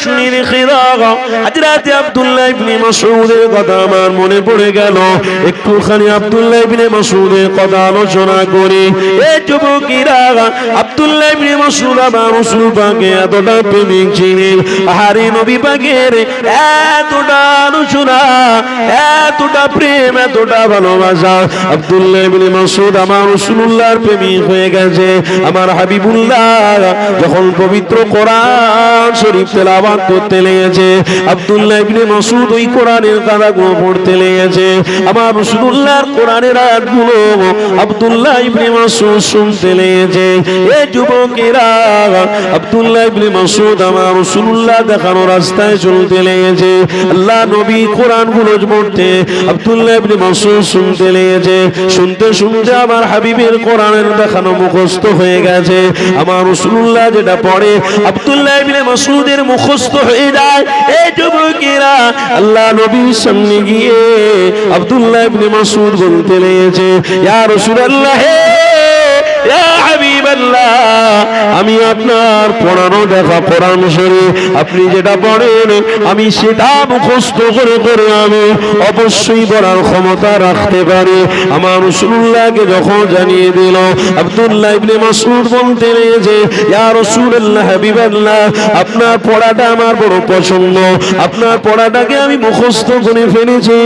শুনে রেখে দাও। হযরত আব্দুল্লাহ ইবনে মাসউদের কথা আমার মনে পড়ে গেল, একটুখানি আব্দুল্লাহ ইবনে মাসউদের কথা আলোচনা করি। এই যুবকেরা, আব্দুল্লাহ ইবনে মাসউদ আমার রাসূল পাকে এতটা প্রেমিক ছিলেন, আরে নবী পাকের এতটা আলোচনা, এতটা প্রেম, এতটা ভালোবাসা। আব্দুল্লাহ ইবনে মাসউদ আমার রাসূলুল্লাহর প্রেমিক হয়ে গেছে। আমার হাবিবুল্লাহ যখন পবিত্র কোরআন শরীফ তেলাওয়াত করতে লেগেছে, আব্দুল্লাহ ইবনে মাসউদ ওই কোরআনের ধারাগুলো পড়তে লেগেছে। আমার রাসূলুল্লাহর কোরআনের আয়াতগুলো আব্দুল্লাহ ইবনে মাসউদ শুনতে লেগেছে। এই যুবকেরা, আব্দুল্লাহ ইবনে মাসউদ আমার রাসূলুল্লাহ দেখানো রাস্তায় চলতে লেগেছে। আল্লাহ নবী কোরআনগুলো পড়তে আব্দুল্লাহ ইবনে মাসউদ শুনতে লেগেছে। শুনতে শুনতে আমার হাবিবের কোরআনের দেখানো মুখস্থ হয়ে গেছে। আমার রাসূলুল্লাহ যেটা পড়ে আব্দুল্লাহ ইবনে মাসউদের মুখস্থ হয়ে যায়। এই যুবকেরা, আল্লাহ নবীর সামনে গিয়ে আব্দুল্লাহ ইবনে মাসউদ বলতে লেগেছে, ইয়া রাসূলুল্লাহ, ইয়া হাবিবাল্লাহ, আমি আপনার পড়ানো দেখা কোরআন শরীফ আপনি যেটা পড়েন আমি সেটা মুখস্থ করে করে আমি অবশ্যই পড়ার ক্ষমতা রাখতে পারি। আমার রাসূলুল্লাহকে যখন জানিয়ে দিল, আব্দুল্লাহ ইবনে মাসউদ বলতে লেগেছে, ইয়া রাসূলুল্লাহ, হাবিবাল্লাহ, আপনার পড়াটা আমার বড় পছন্দ, আপনার পড়াটাকে আমি মুখস্থ করে ফেলেছি।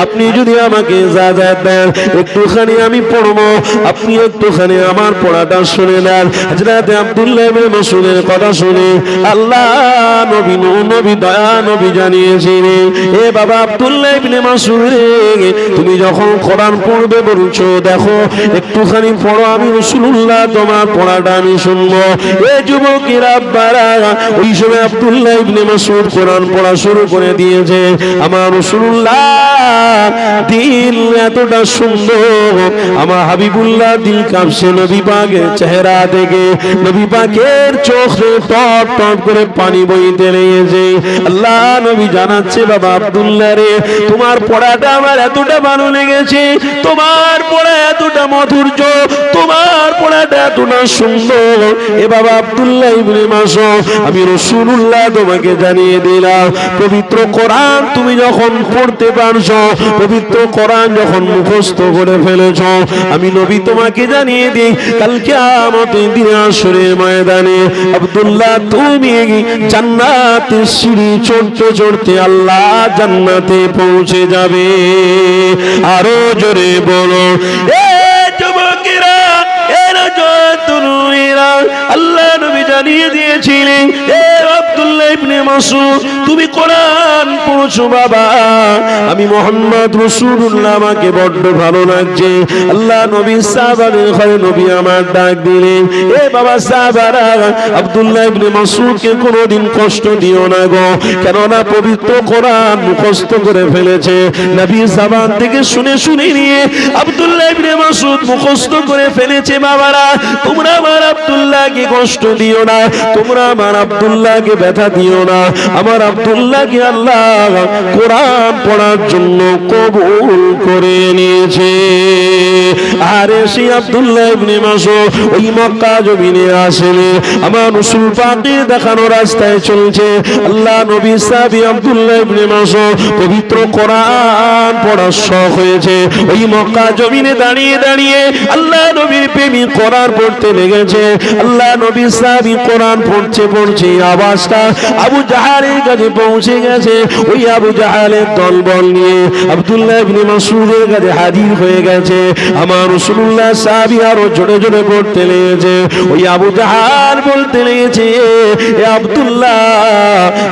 আপনি যদি আমাকে ইজাজত দেন একটুখানি আমি পড়বো, আপনি একটুখানি আমার পড়াটা শুনে নেন। হযরত আব্দুল্লাহ ইবনে মাসউদের কথা শুনে আল্লাহ নবী, নবী দয়া নবী জানিয়েছিলেন, এ বাবা আব্দুল্লাহ ইবনে মাসউদ, তুমি যখন কোরআন পড়বে বলছো, দেখো একটুখানি পড়ো, আমি রাসূলুল্লাহ তোমার পড়াটা আমি শুনবো। এই যুবকেরা আব্বারা, ওই সময় আব্দুল্লাহ ইবনে মাসউদ কোরআন পড়া শুরু করে দিয়েছে। আমার রাসূলুল্লাহ দিল এতটা সুন্দর, আমার হাবিবুল্লাহ দিল কাঁপছে নবী পাকের চেহারা দেখে। নবী পাকের চোখে টপ টপ করে পানি বইতে লেগেছে। আল্লাহ নবী জানাচ্ছে, বাবা আব্দুল্লাহ রে, তোমার পড়াটা আমার এতটা ভালো লেগেছে, তোমার পড়া এতটা মাধুর্য, তোমার পড়াটা এতটা সুন্দর। এ বাবা আব্দুল্লাহ ইবনে মাসউদ, আমি রাসূলুল্লাহ তোমাকে জানিয়ে দিলাম, পবিত্র কোরআন তুমি যখন পড়তে পারছো, পবিত্র কোরআন যখন মুখস্থ করে ফেলেছো, আমি নবী তোমাকে জানিয়ে দিই, কাল কিয়ামতের দিনে হাশরের ময়দানে আব্দুল্লাহ তুমি জান্নাতের সিঁড়ি চড়তে চড়তে আল্লাহ জান্নাতে পৌঁছে যাবে। আরো জোরে বলো, এ যুবকেরা, এরা তরুণীরা, আল্লাহ নবী জানিয়ে দিয়েছিলেন, এ আব্দুল্লাহ ইবনে মাসউদ, তুমি কোরআন পড়ছো বাবা, আমি মুহাম্মদ রাসূলুল্লাহ, আমাকে বড্ড ভালো লাগছে। আল্লাহ নবী সাহাবাদের ঘরে নবী আমার ডাক দিলেন, এ বাবা সাহাবারা, আব্দুল্লাহ ইবনে মাসউদকে কোনোদিন কষ্ট দিও না গো, কেননা পবিত্র কোরআন মুখস্থ করে ফেলেছে। নবীর জবান থেকে শুনে শুনে নিয়ে আব্দুল্লাহ ইবনে মাসউদ মুখস্থ করে ফেলেছে। বাবারা, তোমরা আমার আব্দুল্লাহকে কষ্ট দিও না, তোমরা আমার আব্দুল্লাহকে ব্যথা দিও না। আমার আব্দুল্লাহকে আল্লাহ কোরআন পড়ার জন্য কবুল করে নিয়েছে। আরে সেই আব্দুল্লাহ ইবনে মাসউদ ওই মক্কা জমিনে আসলে আমার রাসূল পাকের দেখানো রাস্তায় চলছে। আল্লাহ নবী সাহাবী আব্দুল্লাহ ইবনে মাসউদ পবিত্র কোরআন পড়ার শখ হয়েছে। ওই মক্কা জমিনে দাঁড়িয়ে দাঁড়িয়ে আল্লাহ নবীর প্রেমিক কোরআন পড়তে লেগেছে। আল্লাহ নবী সাহাবী কোরআন পড়ছে পড়ছে আওয়াজটা আবু জাহালের কাছে পৌঁছে গেছে। ওই আবু জাহালের দলবল নিয়ে আব্দুল্লাহ ইবনে মাসউদের কাছে হাজির হয়ে গেছে। আমার রাসূলুল্লাহ সাহাবী আরো জোরে জোরে পড়তে লেগেছে। ওই আবু জাহাল বলতে লেগেছে, এ আব্দুল্লাহ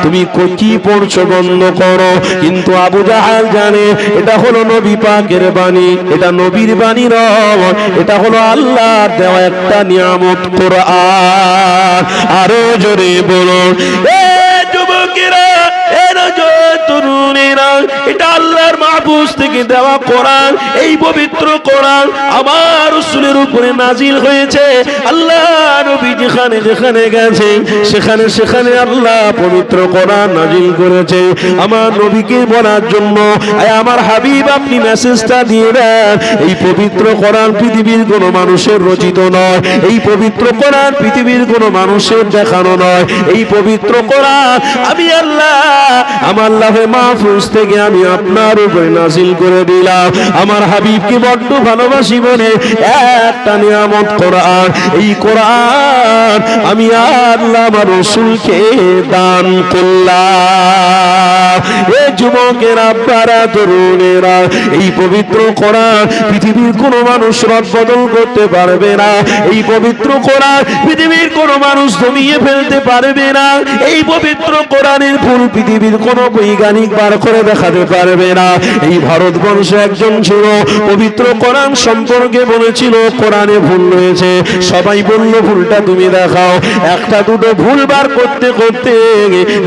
তুমি কি পড়ছো বন্ধ করো। কিন্তু আবু জাহাল জানে এটা হলো নবী পাকের বাণী, এটা নবীর বাণী নয়, এটা হলো আল্লাহর দেওয়া একটা নিয়ামত কোরআন। আরো জোরে বলো, এ যুবকেরা, এরা তরুণেরা, এটা আল্লাহর মাহফুজ থেকে দেওয়া কোরআন। এই পবিত্র কোরআন আমার রাসূলের উপরে নাজিল হয়েছে। আল্লাহ নবী যেখানে যেখানে গেছে সেখানে সেখানে আল্লাহ পবিত্র কোরআন নাজিল করেছে আমার নবীকে বলার জন্য। আমার হাবিব আপনি মেসেজটা দিয়ে দেন, এই পবিত্র কোরআন পৃথিবীর কোন মানুষের রচিত নয়, এই পবিত্র কোরআন পৃথিবীর কোন মানুষের দেখানো নয়, এই পবিত্র কোরআন আমি আল্লাহ আমার লাহে মাহফুজ থেকে আমি আপনার উপরে নাজিল করে দিলাম। আমার হাবিবকে বড্ড ভালোবাসি বলে একটা নিয়ামত কোরআন, এই কোরআন আমি আল্লাহ আমার রাসূলকে দান করলাম। এ যুবকেরা আব্বারা তরুণেরা এই পবিত্র কোরআন পৃথিবীর কোন মানুষ রদ বদল করতে পারবে না, এই পবিত্র কোরআন পৃথিবীর কোন মানুষ দমিয়ে ফেলতে পারবে না, এই পবিত্র কোরআনের ভুল পৃথিবীর কোন বৈজ্ঞানিক বার করে দেখাতে পারবে না। এই ভারতবর্ষে একজন ছিল পবিত্র কোরআন সম্পর্কে বলেছিল কোরআনে ভুল রয়েছে, সবাই বলল ভুলটা তুমি দেখাও, একটা দুটো ভুল বার করতে করতে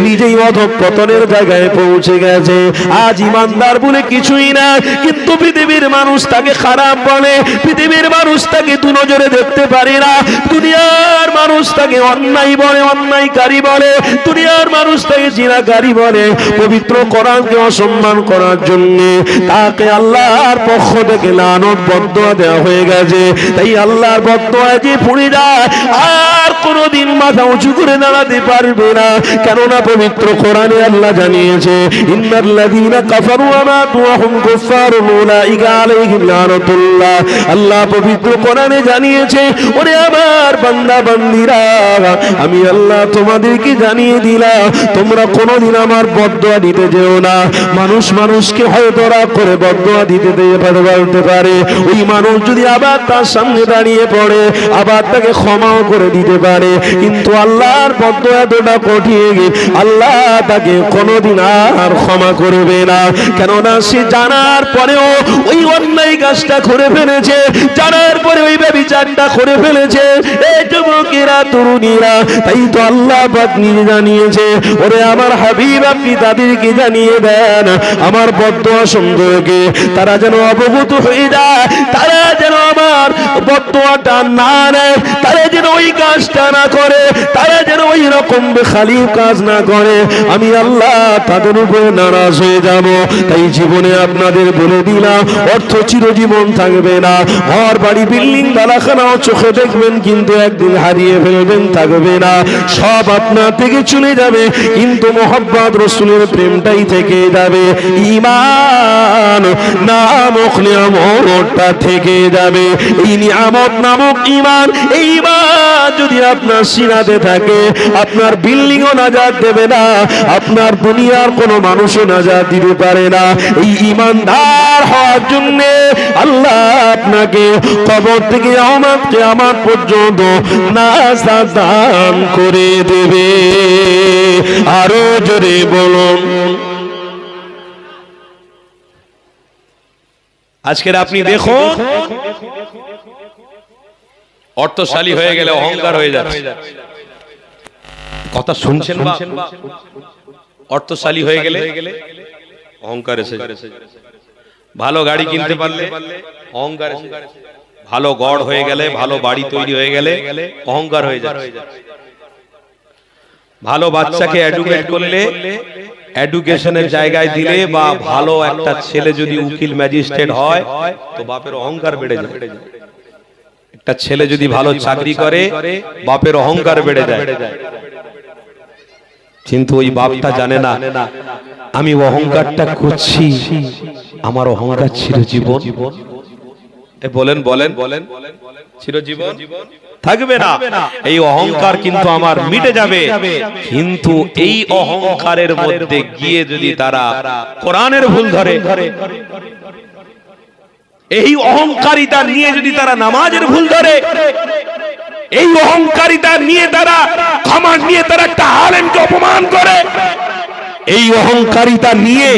নিজেই অধঃপতনের জায়গায় পৌঁছে গেছে। আজ ইমানদার বলে কিছুই না, কিন্তু পৃথিবীর মানুষ তাকে খারাপ বলে, পৃথিবীর মানুষ তাকে দু নজরে দেখতে পারে না, দুনিয়ার মানুষ তাকে অন্যায় বলে, অন্যায়কারী বলে, দুনিয়ার মানুষ তাকে জিনাকারী বলে। পবিত্র কোরআনকে অসম্মান করার জন্য তাকে আল্লাহর পক্ষ থেকে লানত বদদুয়া দেওয়া হয়ে গেছে। তাই আল্লাহর বদদুয়া যে পড়ে যায় আর কোনোদিন মাথা উঁচু করে দাঁড়াতে পারবে না, কেননা পবিত্র কোরআনে আল্লাহ জানিয়েছে ইন্নাল্লাযীনা কাফারু ওয়া মাতু ওয়া হুম কুফফারুন উলাইকা আলাইহিম লানাতুল্লাহ। আল্লাহ পবিত্র কোরআনে জানিয়েছে ওরে আমার বান্দা বান্দীরা আমি আল্লাহ তোমাদেরকে জানিয়ে দিলাম তোমরা কোনোদিন আমার বদদুয়া দিতে যেও না। মানুষ মানুষকে হয়তো রাগ করে বদদুয়া দিতে বলতে পারে, ওই মানুষ যদি আবার তার সামনে দাঁড়িয়ে পড়ে আবার তাকে ক্ষমাও করে দিতে পারে, কিন্তু আল্লাহর বদদুয়া এতটা কঠিন আল্লাহ তাকে কোনোদিন আর ক্ষমা করবে না, কেননা সে জানার পরেও ওই অন্যায় কাজটা করে ফেলেছে, জানার পরে ওই ব্যভিচারটা করে ফেলেছে। এই যুবকেরা তরুণীরা তাই তো আল্লাহ পাক নিজে জানিয়েছে ওরে আমার হাবিব আপনি তাদেরকে জানিয়ে দেন আমার বদদুয়া সম্পর্কে, তারা যেন অবগত হয়ে যায়, তারা যেন আমার বদদুয়াটা না নেয়, তারা যেন ওই কাজটা না করে, তারা যেন ওই রকম বেখালি কাজ না করে, আমি আল্লাহ তাদের উপরে নারাজ হয়ে যাব। তাই জীবনে আপনাদের বলে দিলাম অর্থ চিরজীবন থাকবে না, ঘর বাড়ি বিল্ডিং বালাখানাও চোখে দেখবেন কিন্তু একদিন হারিয়ে ফেলবেন, থাকবে না, সব আপনার থেকে চলে যাবে, কিন্তু মোহাব্বত রাসূলের প্রেমটাই থেকে যাবে, ঈমান নামক নিয়ামতটা থেকে যাবে। এই নিয়ামত নামক ঈমান, এই ঈমান যদি আপনার সিনাতে থাকে আপনার বিল্ডিংও নাজাত দেবে না, আপনার দুনিয়ার কোনো মানুষও নাজাত দিতে পারে না। এই ঈমানদার হওয়ার জন্য আল্লাহ আপনাকে কবর থেকে কিয়ামত পর্যন্ত নাজাত দান করে দেবে। আরো জোরে বলুন। আজকের আপনি দেখুন অর্থশালী হয়ে গেলে অহংকার হয়ে যাচ্ছে, কথা শুনছেন বা? অর্থশালী হয়ে গেলে অহংকার এসে যাচ্ছে, ভালো গাড়ি কিনতে পারলে অহংকার এসে যাচ্ছে, ভালো গড় হয়ে গেলে, ভালো বাড়ি তৈরি হয়ে গেলে অহংকার হয়ে যাচ্ছে, ভালো বাচ্চাকে এডুকেট করলে, এডুকেশনের জায়গায় দিলে, বা ভালো একটা ছেলে যদি উকিল ম্যাজিস্ট্রেট হয় তো বাপের অহংকার বেড়ে যায়, একটা ছেলে যদি ভালো চাকরি করে বাপের অহংকার বেড়ে যায়, কিন্তু ওই বাপটা জানে না আমি অহংকারটা করছি, আমার অহংকার চিরজীবন। বলেন বলেন বলেন চিরজীবন থাকবে না, এই অহংকার কিন্তু আমার মিটে যাবে। কিন্তু এই অহংকারের মধ্যে গিয়ে যদি তারা কোরআনের ভুল ধরে, এই অহংকারিতা নিয়ে যদি তারা নামাজের ভুল ধরে, এই অহংকারিতা নিয়ে তারা ক্ষমা নিয়ে তারা একটা আলেমকে অপমান করে, এই অহংকারিতা নিয়ে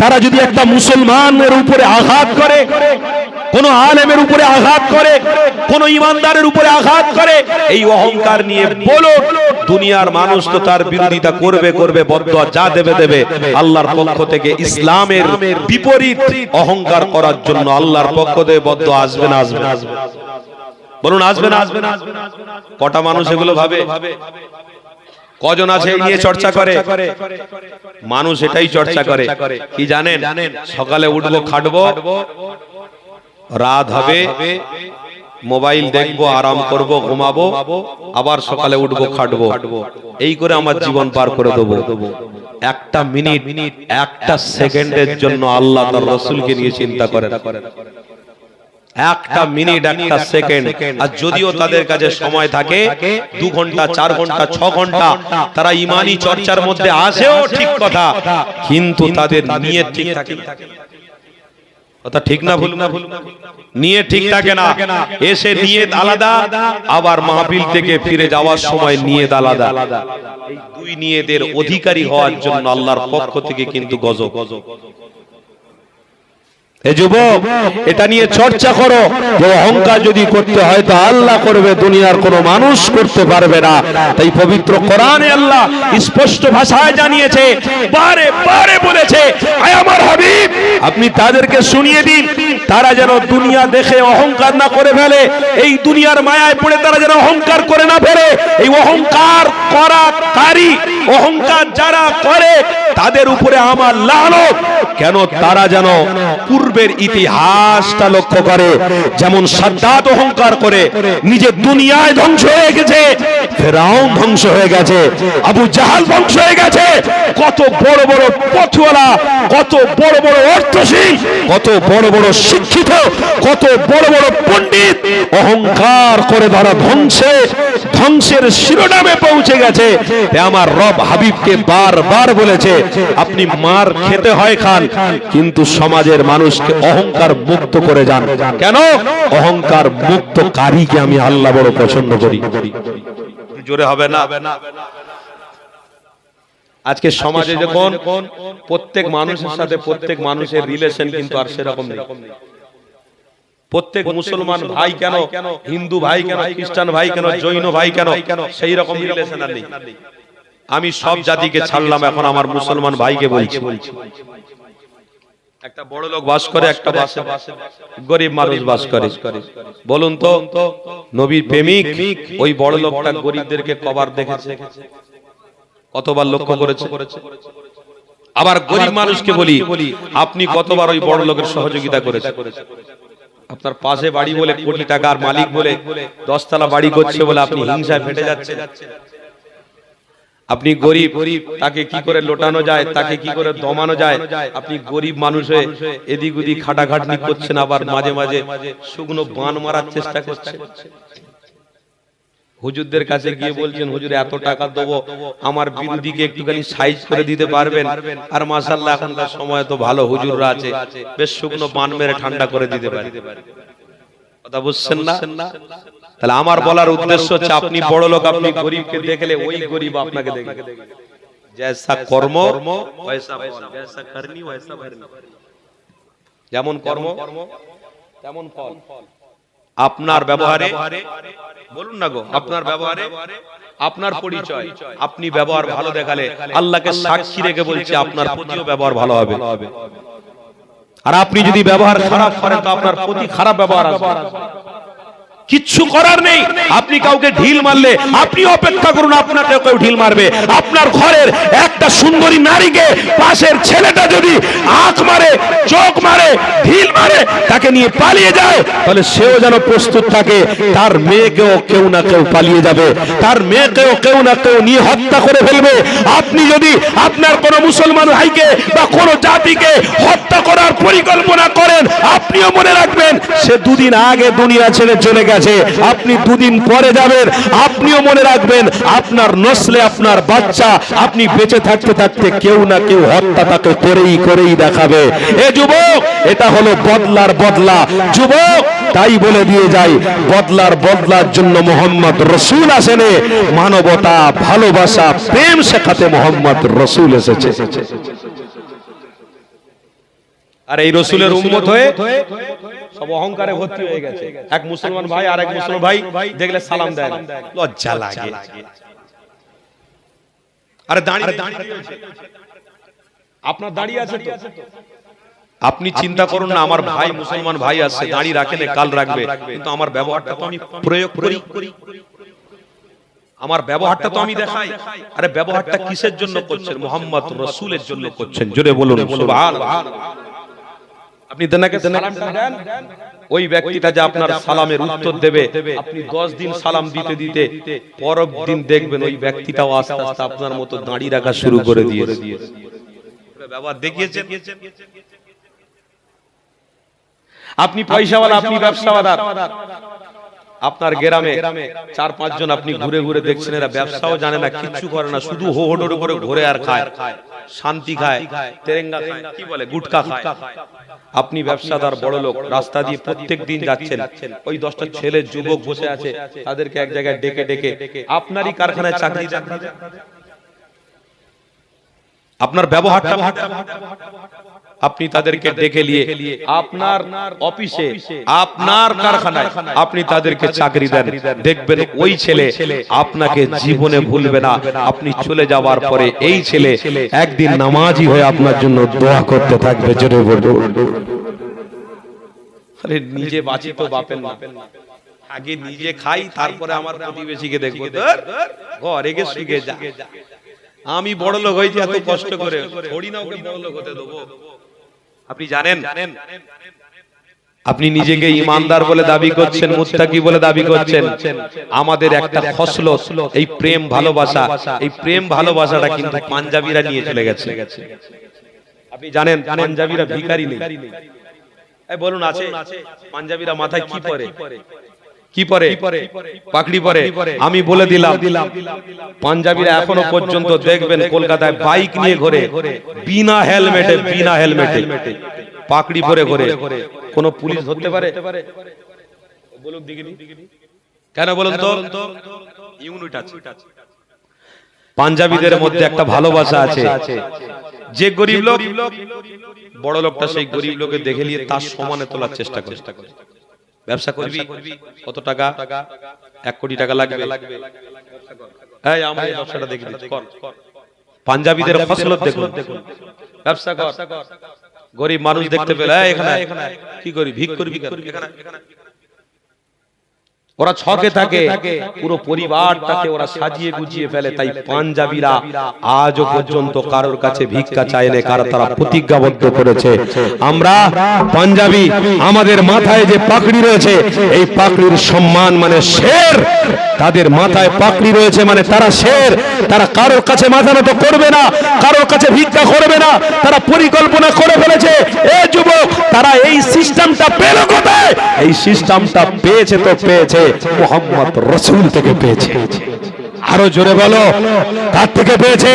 তারা যদি একটা মুসলমানের উপরে আঘাত করে, কোন আলেমের উপরে আঘাত করে, কোন ইমানদারের উপরে আঘাত করে, এই অহংকার নিয়ে বলো দুনিয়ার মানুষ তো তার বিরোধিতা করবে করবে, বদদুয়া যা দেবে দেবে। আল্লাহর পক্ষ থেকে ইসলামের বিপরীত অহংকার করার জন্য আল্লাহর পক্ষ থেকে বদদুয়া আসবে না, আসবে না। বলুন আসবে না? কটা মানুষ এগুলো ভাবে? কজন আছে এই নিয়ে চর্চা করে? মানুষ এটাই চর্চা করে কি জানেন? সকালে উঠবো, খাটবো, রাত হবে, মোবাইল দেখবো, আরাম করব, ঘুমাবো, আবার সকালে উঠবো, খাটবো, এই করে আমার জীবন পার করে দেবো। একটা মিনিট, একটা সেকেন্ডের জন্য আল্লাহ তার রাসূলকে নিয়ে চিন্তা করেন। একটা মিনিট, একটা সেকেন্ড। আর যদিও তাদের কাছে সময় থাকে 2 ঘন্টা, 4 ঘন্টা, 6 ঘন্টা, তারা ইমানি চর্চার মধ্যে আসেও ঠিক কথা, কিন্তু তাদের নিয়ত ঠিক থাকে না। কথা ঠিক না ভুল? নিয়ত ঠিক থাকে না। এসে নিয়ত আলাদা, আবার মাহফিল থেকে ফিরে যাওয়ার সময় নিয়ত আলাদা। এই দুই নিয়তের অধিকারী হওয়ার জন্য আল্লাহর পক্ষ থেকে কিন্তু গজব। এ যুবক, এটা নিয়ে চর্চা করো যে অহংকার যদি করতে হয় তো আল্লাহ করবে, দুনিয়ার কোনো মানুষ করতে পারবে না। তাই পবিত্র কোরআনে আল্লাহ স্পষ্ট ভাষায় জানিয়েছে, বারে বারে বলেছে, আয় আমার হাবিব, আপনি তাদেরকে শুনিয়ে দিন, তারা যেন দুনিয়া দেখে অহংকার না করে ফেলে, এই দুনিয়ার মায়ায় পড়ে তারা যেন অহংকার করে না ফেলে। এই অহংকার করাকারী, অহংকার যারা করে তাদের উপরে আমার লানত। কেন? তারা যেন পূর্বের ইতিহাসটা লক্ষ্য করে। যেমন সাদ্দাত অহংকার করে নিজের দুনিয়ায় ধ্বংস হয়ে গেছে, ফেরাউন ধ্বংস হয়ে গেছে, আবু জাহাল ধ্বংস হয়ে গেছে, কত বড় বড় পথওয়ালা, কত বড় বড় অর্থশীল, কত বড় বড় শিক্ষিত, কত বড় বড় পণ্ডিত অহংকার করে তারা ধ্বংসের শিরোনামে পৌঁছে গেছে। আমার রব হাবিবকে বারবার বলেছে, আপনি মার খেতে হয় খান, কিন্তু সমাজের মানুষকে অহংকার মুক্ত করে যান। কেন? অহংকার মুক্তকারীকে আমি আল্লাহ বড় পছন্দ করি। জোরে হবে না? আজকে সমাজে যখন প্রত্যেক মানুষের সাথে প্রত্যেক মানুষের রিলেশন কিন্তু আর সেরকম নেই। প্রত্যেক মুসলমান ভাই কেন, হিন্দু ভাই কেন, খ্রিস্টান ভাই কেন, জৈন ভাই কেন, সেই রকম রিলেশন আর নেই। আমি সব জাতিকে ছাড়লাম, এখন আমার মুসলমান ভাইকে বলছি। একটা বড় লোক বাস করে, একটা বাসে গরিব মানুষ বাস করে। বলুন তো, নবীর প্রেমিক ওই বড় লোকটা গরিবদেরকে কবার দেখেছে? কতবার লক্ষ্য করেছে? আবার গরিব মানুষকে বলি, আপনি কতবার ওই বড় লোকের সহযোগিতা করেছেন? আপনার পাশে বাড়ি বলে, কোটি টাকার মালিক বলে, 10 তলা বাড়ি করছে বলে আপনি হিংসায় ফেটে যাচ্ছেন। আপনি গরিব, তাকে কি করে লোটানো যায়, তাকে কি করে দমানো যায়, আপনি গরিব মানুষ হয়ে এদিক ওদিক খাটাখাটনি করছেন, আবার মাঝে মাঝে শুকনো বান মারার চেষ্টা করছেন। হুজুরদের কাছে গিয়ে বলছেন, হুজুর এত টাকা দেবো, আমার বিরোধীকে একটুখানি সাইজ করে দিতে পারবেন? আর মাশাআল্লাহ এখনকার সময় তো ভালো হুজুররা আছে, বেশ শুকনো বান মেরে ঠান্ডা করে দিতে পারে। কথা বুঝছেন না? তাহলে আমার বলার উদ্দেশ্য হচ্ছে, আপনি বড় লোক, আপনি গরিবকে দেখলে ওই গরিব আপনাকে দেখবে। জৈসা কর্ম ওয়াইসা ফল, জৈসা করনি ওয়াইসা ভরনি। যেমন কর্ম তেমন ফল। আপনার ব্যবহারে, বলুন না গো, আপনার ব্যবহারে আপনার পরিচয়, আপনি ব্যবহার ভালো দেখালে আল্লাহকে সাক্ষী রেখে বলছি, আপনার প্রতিও ব্যবহার ভালো হবে। আর আপনি যদি ব্যবহার খারাপ করেন তো আপনার প্রতি খারাপ ব্যবহার আসবে। কিচ্ছু করার নেই, আপনি কাউকে ঢিল মারলে আপনি অপেক্ষা করুন, আপনাকে কেউ ঢিল মারবে। আপনার ঘরের একটা সুন্দরী নারীকে পাশের ছেলেটা যদি আঁখ মারে, চোখ মারে, ঢিল মারে, তাকে নিয়ে পালিয়ে যায়, তাহলে সেও যেন প্রস্তুত থাকে, তার মেয়েকেও কেউ না কেউ পালিয়ে যাবে, তার মেয়েকেও কেউ না কেউ নিয়ে হত্যা করে ফেলবে। আপনি যদি আপনার কোন মুসলমান ভাইকে বা কোন জাতিকে হত্যা করার পরিকল্পনা করেন, আপনিও মনে রাখবেন সে 2 দিন আগে দুনিয়া ছেড়ে চলে গেছে, আপনি 2 দিন পরে যাবেন। আপনিও মনে রাখবেন আপনার নসলে, আপনার বাচ্চা, আপনি বেঁচে থাকতে থাকতে কেউ না কেউ হত্যা তাকে করেই দেখাবে। এ যুবক, এটা হলো বদলার বদলা। যুবক, তাই বলে দিয়ে যাই, বদলার জন্য মোহাম্মদ রসুল আসেনি, মানবতা, ভালোবাসা, প্রেম শেখাতে মোহাম্মদ রসুল এসেছে। আর এই রসুলের উম্মত হয়ে সব অহংকারে ভর্তি হয়ে গেছে। এক মুসলমান ভাই আর এক মুসলমান ভাই দেখলে সালাম দেয়, লজ্জা লাগে। আরে দাঁড়িয়ে আপনার দাঁড়িয়ে আছে তো, আপনি চিন্তা করুন না, আমার ভাই মুসলমান ভাই আছে, দাড়ি রাখে না, কাল রাখবে, কিন্তু আমার ব্যবহারটা তো আমি প্রয়োগ করি, আমার ব্যবহারটা তো আমি দেখাই। আরে ব্যবহারটা কিসের জন্য করছেন? মুহাম্মদ রাসূলের জন্য করছেন। জোরে বলুন সুবহানাল্লাহ। আপনি দেনাকে সালাম দেন, ওই ব্যক্তিটা যে আপনার সালামের উত্তর দেবে, আপনি 10 দিন সালাম দিতে দিতে পরের দিন দেখবেন ওই ব্যক্তিটাও আস্তে আস্তে আপনার মতো দাড়ি রাখা শুরু করে দিয়েছে। ব্যবহার দেখিয়েছেন। আপনি পয়সাওয়ালা, আপনি ব্যবসাওয়ালা, আপনার গ্রামে 4-5 জন আপনি ঘুরে ঘুরে দেখছেন, এরা ব্যবসাও জানে না, কিচ্ছু করে না, শুধু হো হডোর করে ঘুরে আর খায়, শান্তি খায়, তেরেঙ্গা খায়, কি বলে গুটকা খায়। আপনি ব্যবসাদার বড় লোক, রাস্তা দিয়ে প্রত্যেক দিন যাচ্ছেন, ওই 10টা ছেলে যুবক বসে আছে, তাদেরকে এক জায়গায় ডেকে ডেকে আপনারই কারখানায় চাকরি দেন। আপনার ব্যবহারটা, আপনি তাদেরকে ডেকে নিয়ে আপনার অফিসে, আপনার কারখানায় আপনি তাদেরকে চাকরি দেন, দেখবেন ওই ছেলে আপনাকে জীবনে ভুলবে না। আপনি চলে যাওয়ার পরে এই ছেলে একদিন নামাজি হয়ে আপনার জন্য দোয়া করতে থাকবে। জোরে বলুন। আরে নিজে বাঁচি তো বাপের না, আগে নিজে খাই, তারপরে আমার প্রতিবেশীকে দেখবো। ঘরে গিয়ে শুয়ে যা, আমি বড় লোক হয়েছি এত কষ্ট করে, থোড়ি না ওকে বড় লোক হতে দেবো। আপনি জানেন, আপনি নিজেকে ইমানদার বলে দাবি করছেন, মুত্তাকি বলে দাবি করছেন, আমাদের একটা খসলত এই প্রেম ভালোবাসা, এই প্রেম ভালোবাসাটা কিন্তু পাঞ্জাবিরা নিয়ে চলে গেছে। আপনি জানেন পাঞ্জাবিরা ভিখারি নেই। এই বলুন, আছে? পাঞ্জাবিরা মাথায় কি পরে? কি পরে? পাগড়ি পরে। আমি বলে দিলাম, পাঞ্জাবিরা এখনো পর্যন্ত দেখবেন কলকাতায় বাইক নিয়ে ঘোরে, বিনা হেলমেটে, বিনা হেলমেটে পাগড়ি পরে ঘোরে। কোন পুলিশ ধরতে পারে? বলুন দিগিনি, কেন বলুন তো? ইউনিট আছে। পাঞ্জাবিদের মধ্যে একটা ভালোবাসা আছে। যে গরিব লোক, বড় লোকটা সেই গরিব লোকে দেখে নিয়ে তার সমানে তোলার চেষ্টা করে। ব্যবসা করবি, কত টাকা? 1 কোটি টাকা লাগবে। এই আমার এই ব্যবসাটা দেখবি, কর। পাঞ্জাবিদের ফসলত দেখুন, ব্যবসা কর। গরিব মানুষ দেখতে পেলে এখানে কি করি, ভিক করবি এখানে। ওরা ছকে থাকে, পুরো পরিবারটাকে ওরা সাজিয়ে গুছিয়ে ফেলে। তাই পাঞ্জাবিরা আজও পর্যন্ত কারোর কাছে ভিক্ষা চায়নি, কারণ তারা প্রতিজ্ঞাবদ্ধ করেছে, আমরা পাঞ্জাবি, আমাদের মাথায় যে পাগড়ি রয়েছে, এই পাগড়ির সম্মান মানে শের। তাদের মাথায় পাগড়ি রয়েছে মানে তারা শের। তারা কারোর কাছে মাথা নত করবে না, কারোর কাছে ভিক্ষা করবে না। তারা পরিকল্পনা করে ফেলেছে। এই যুবক, তারা এই সিস্টেমটা পেল কোথায়? এই সিস্টেমটা পেয়েছে তো পেয়েছে মুহাম্মদ রাসূল থেকে পেয়েছে। আরো জোরে বলো, কার থেকে পেয়েছে?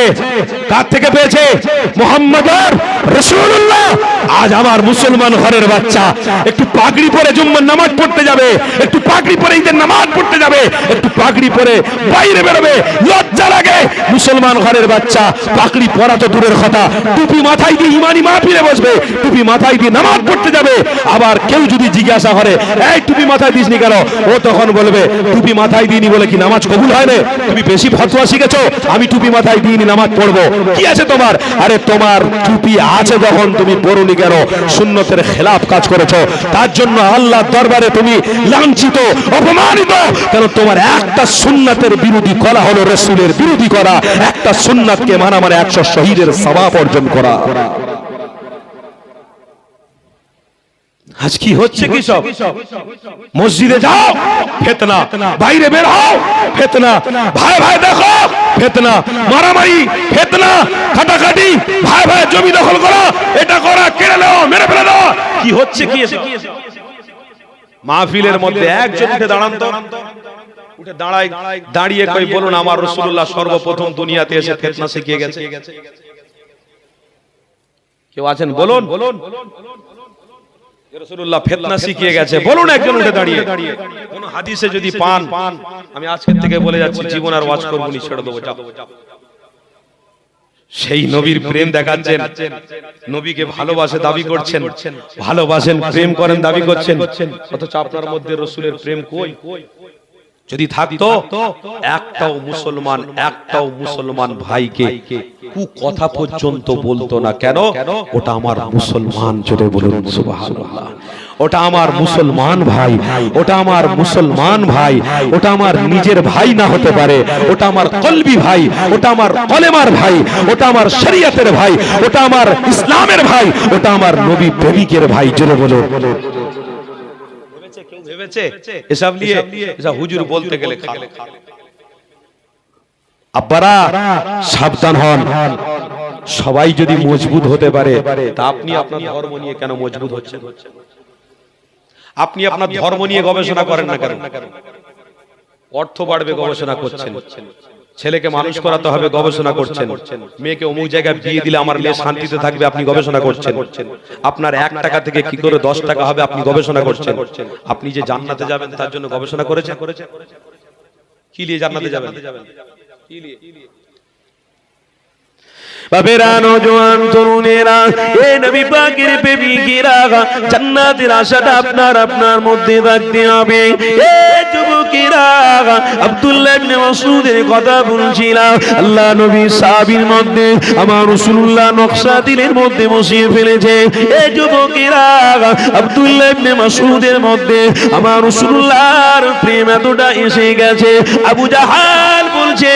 কার থেকে পেয়েছে? মুহাম্মদুর রাসূলুল্লাহ। আজ আমার মুসলমান ঘরের বাচ্চা একটু পাগড়ি পরে জুম্মার নামাজ পড়তে যাবে, একটু পাগড়ি পরে ঈদের নামাজ পড়তে যাবে, একটু পাগড়ি পরে বাইরে বেরোবে, লজ্জা লাগে। মুসলমান ঘরের বাচ্চা পাগড়ি পরা তো দূরের কথা, টুপি মাথায় দিয়ে ইমানি মাহফিলে বসবে, টুপি মাথায় দিয়ে নামাজ পড়তে যাবে। আবার কেউ যদি জিজ্ঞাসা করে, এই টুপি মাথায় দিসনি কেন? ও তখন বলবে, টুপি মাথায় দিইনি বলে কি নামাজ কবুল হয় না? তুমি বেশি ফতোয়া শিখেছো, আমি টুপি মাথায় দিইনি নামাজ পড়বো, কি আছে তোমার? আরে তোমার টুপি আছে যখন তুমি পড়োনি কেন? সুন্নতের খেলাফ কাজ করেছো, তার জন্য আল্লাহর দরবারে তুমি লাঞ্ছিত, অপমানিত। কেন? তোমার একটা সুন্নাতের বিরোধী করা হলো রাসূলের বিরোধী করা। একটা সুন্নাতকে মানা মানে 100 শহীদের সওয়াব অর্জন করা। আজ কি হচ্ছে? কি সব? মসজিদে যাও ফিতনা, বাইরে বের হও ফিতনা, ভাই ভাই দেখো ফিতনা, মারামারি ফিতনা, কাটাকাটি, ভাই ভাই জমি দখল করা, এটা করা, কেড়ে নাও, মেরে ফেলে দাও। কি হচ্ছে? কি এসে মাহফিলের মধ্যে একজন উঠে দাঁড়ান তো, উঠে দাঁড়ায়, দাঁড়িয়ে কই বলুন আমার রাসূলুল্লাহ সর্বপ্রথম দুনিয়াতে এসে ফিতনা শিখিয়ে গেছে। কেউ আছেন? বলুন রাসূলুল্লাহ ফিতনা শিখিয়ে গেছে, বলুন একজন উঠে দাঁড়িয়ে। কোন হাদিসে যদি পান, আমি আজকের থেকে বলে যাচ্ছি, জীবন আর ওয়াজ করব না, ছেড়ে দেবো। সেই নবীর প্রেম দেখাচ্ছেন, নবীকে ভালোবাসে দাবি করছেন, ভালোবাসেন, প্রেম করেন দাবি করছেন, অথচ আপনার মধ্যে রাসূলের প্রেম কই? যদি থাকতো একটাও মুসলমান ভাইকে কু কথা পর্যন্ত বলতো না। কেন? ওটা আমার মুসলমান, জোরে বলুন সুবহানাল্লাহ। ওটা আমার মুসলমান ভাই, ওটা আমার মুসলমান ভাই, ওটা আমার নিজের ভাই না হতে পারে, ওটা আমার কলবি ভাই, ওটা আমার কলেমার ভাই, ওটা আমার শরীয়তের ভাই, ওটা আমার ইসলামের ভাই, ওটা আমার নবী প্রেমিকের ভাই, জোরে বলুন। ভেবেছে এসব নিয়ে এসব হুজুর বলতে গেলে আব্বারা সাবধান হন। সবাই যদি মজবুত হতে পারে তা আপনি আপনার ধর্ম নিয়ে কেন মজবুত হচ্ছেন? আপনি আপনার ধর্ম নিয়ে গবেষণা করেন না কেন? অর্থ বাড়বে গবেষণা করছেন, ছেলেকে মানুষ করাতে হবে গবেষণা করছেন, মেয়েকে অমুক জায়গায় বিয়ে দিলে আমার মেয়ে শান্তিতে থাকবে আপনি গবেষণা করছেন, আপনার 1 টাকা থেকে কি করে 10 টাকা হবে আপনি গবেষণা করছেন, আপনি যে জান্নাতে যাবেন তার জন্য গবেষণা করেছেন। কি নিয়ে জান্নাতে যাবেন? কি নিয়ে? বাবেরা, নওজোয়ান তরুণেরা, এ নবী পাকের প্রেমিকেরা, জান্নাতের আশাটা আপনার মধ্যে রাখতে হবে। এ যুবকেরা, আব্দুল্লাহ ইবনে মাসউদের কথা বলছিলাম। আল্লাহ নবী সাহাবীর মধ্যে আমার রাসূলুল্লাহ নকশা দিলের মধ্যে বসিয়ে ফেলেছে। এ যুবকেরা, আব্দুল্লাহ ইবনে মাসউদের মধ্যে আমার রাসূলুল্লাহর প্রেম এতটা এসে গেছে, আবু জাহাল বলছে,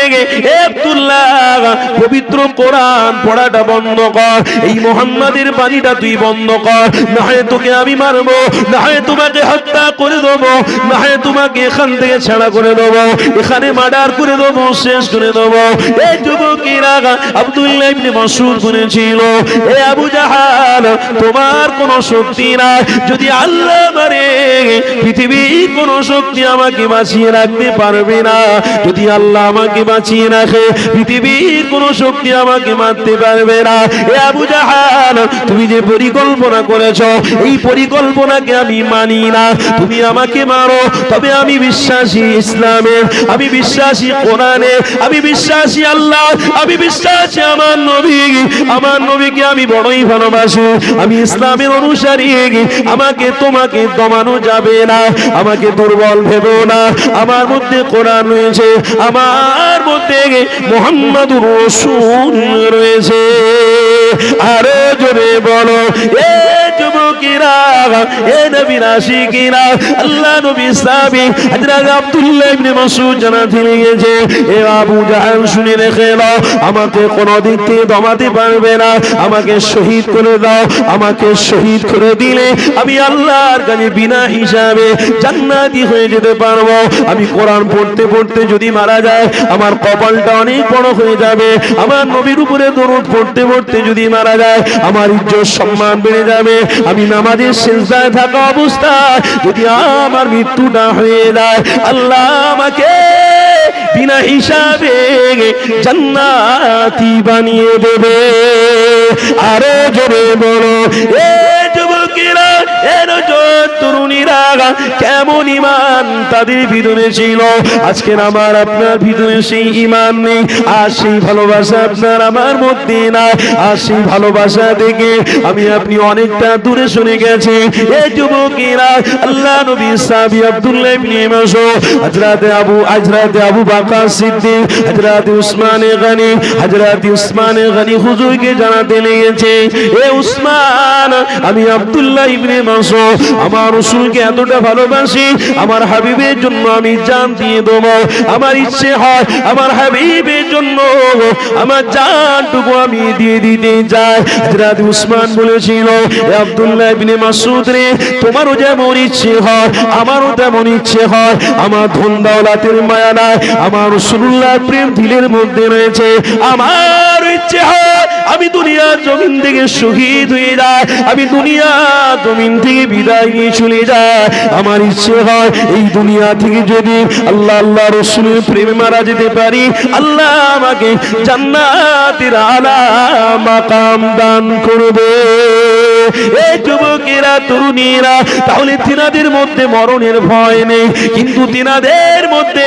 এ আব্দুল্লাহ, পবিত্র কোরআন পড়াটা বন্ধ কর, এই মুহাম্মাদের বাণীটা তুই বন্ধ কর, না হয় তোকে আমি মারবো, না হয় তোমাকে হত্যা করে দেবো, না হয় তোমাকে এখান থেকে ছাড়া করে দেবো, এখানে মার্ডার করে দেবো, শেষ করে দেবো। এই যুবকেরা, আব্দুল্লাহ ইবনে মাসউদ বলেছিল, এ আবু জাহাল, তোমার কোনো শক্তি নাই, যদি আল্লাহ মারে পৃথিবীর কোনো শক্তি আমাকে বাঁচিয়ে রাখতে পারবে না, যদি আল্লাহ আমাকে বাঁচিয়ে রাখে পৃথিবীর কোনো শক্তি আমাকে মারতে পারবে না। এ আবু জাহাল, তুমি যে পরিকল্পনা করেছো এই পরিকল্পনাকে আমি মানি না, তুমি আমাকে মারো, তবে আমি বিশ্বাসী ইসলামে, আমি বিশ্বাসী কোরআনে, আমি বিশ্বাসী আল্লাহ, আমি বিশ্বাসী আমার নবীকে আমি বড়ই ভালোবাসি, আমি ইসলামের অনুসারী, আমাকে তোমাকে দমানো যাবে না, আমাকে দুর্বল ভেবো না, আমার মধ্যে কোরআন রয়েছে, আমার মধ্যে মুহাম্মাদুর রাসূল রয়েছে। আরো জোরে বলো, এ যুবকেরা, এ নবীর আশিকেরা, আল্লাহ নবী সাহাবী হযরত আব্দুল্লাহ ইবনে মাসউদ জানাতে লেগেছে, এ আবু জাহাল শুনে রেখে নাও, আমাকে কোনো দিক থেকে দমাতে পারবে না, আমাকে শহীদ করে দাও, আমাকে শহীদ করে দিলে আমি আল্লাহর কাছে বিনা হিসাবে জান্নাতি হয়ে যেতে পারবো। আমি কোরআন পড়তে পড়তে যদি মারা যায় আমার কপালটা অনেক বড় হয়ে যাবে, আমার নবীর উপরে দরুদ পড়তে পড়তে যদি মারা যায় আমার ইজ্জত সম্মান বেড়ে যাবে, আমি নামাজের সিজদায় থাকা অবস্থায় যদি আমার মৃত্যুটা হয়ে যায় আল্লাহ আমাকে বিনা হিসাবে জান্নাতি বানিয়ে দেবে। আরো জোরে বলো, এ যুবকেরা, এ তরুণীরা, কেমন ঈমান তাদের ভিতরে ছিল, আজকে আমার আপনার ভিতরে সেই ঈমান নেই, আর সেই ভালোবাসা আপনার আমার মধ্যে না, আর সেই ভালোবাসা থেকে আমি আপনি অনেকটা দূরে সরে গেছি। এ যুবকেরা, আল্লাহ নবী সাহাবী আব্দুল্লাহ ইবনে মাসউদ, হযরত আবু বকর সিদ্দিক, হযরত উসমান গনি হুজুরকে জানাতে লেগেছে, এ উসমান, আমি আব্দুল্লাহ ইবনে মাসউদ আমার রাসূলকে এতটা ভালোবাসি, আমার হাবিবের জন্য আমি জান দিয়ে দেব, আমার ইচ্ছে হয় আমার হাবিবের জন্য আমার জানটুকু আমি দিয়ে দিতে চাই। হযরত উসমান বলেছিল, এ আব্দুল্লাহ ইবনে মাসউদ রে, তোমারও যেমন ইচ্ছে হয় আমারও তেমন ইচ্ছে হয়, আমার ধন দৌলতের মায়া নাই, আমার রাসূলুল্লাহর প্রেম দিলের মধ্যে রয়েছে, আমার ইচ্ছে হয় আমি দুনিয়ার জমিন থেকে শহীদ হয়ে যাই, আমি দুনিয়ার জমিন থেকে বিদায় নিয়ে চলে যাই, আমার ইচ্ছে হয় এই দুনিয়া থেকে যদি আল্লাহ রাসূলের প্রেমে মারা যেতে পারি, আল্লাহ আমাকে জান্নাতের আলা মাকাম দান করবে। এই যুবকেরা তরুণীরা, তাহলে তিনাদের মধ্যে মরণের ভয় নেই, কিন্তু তিনাদের মধ্যে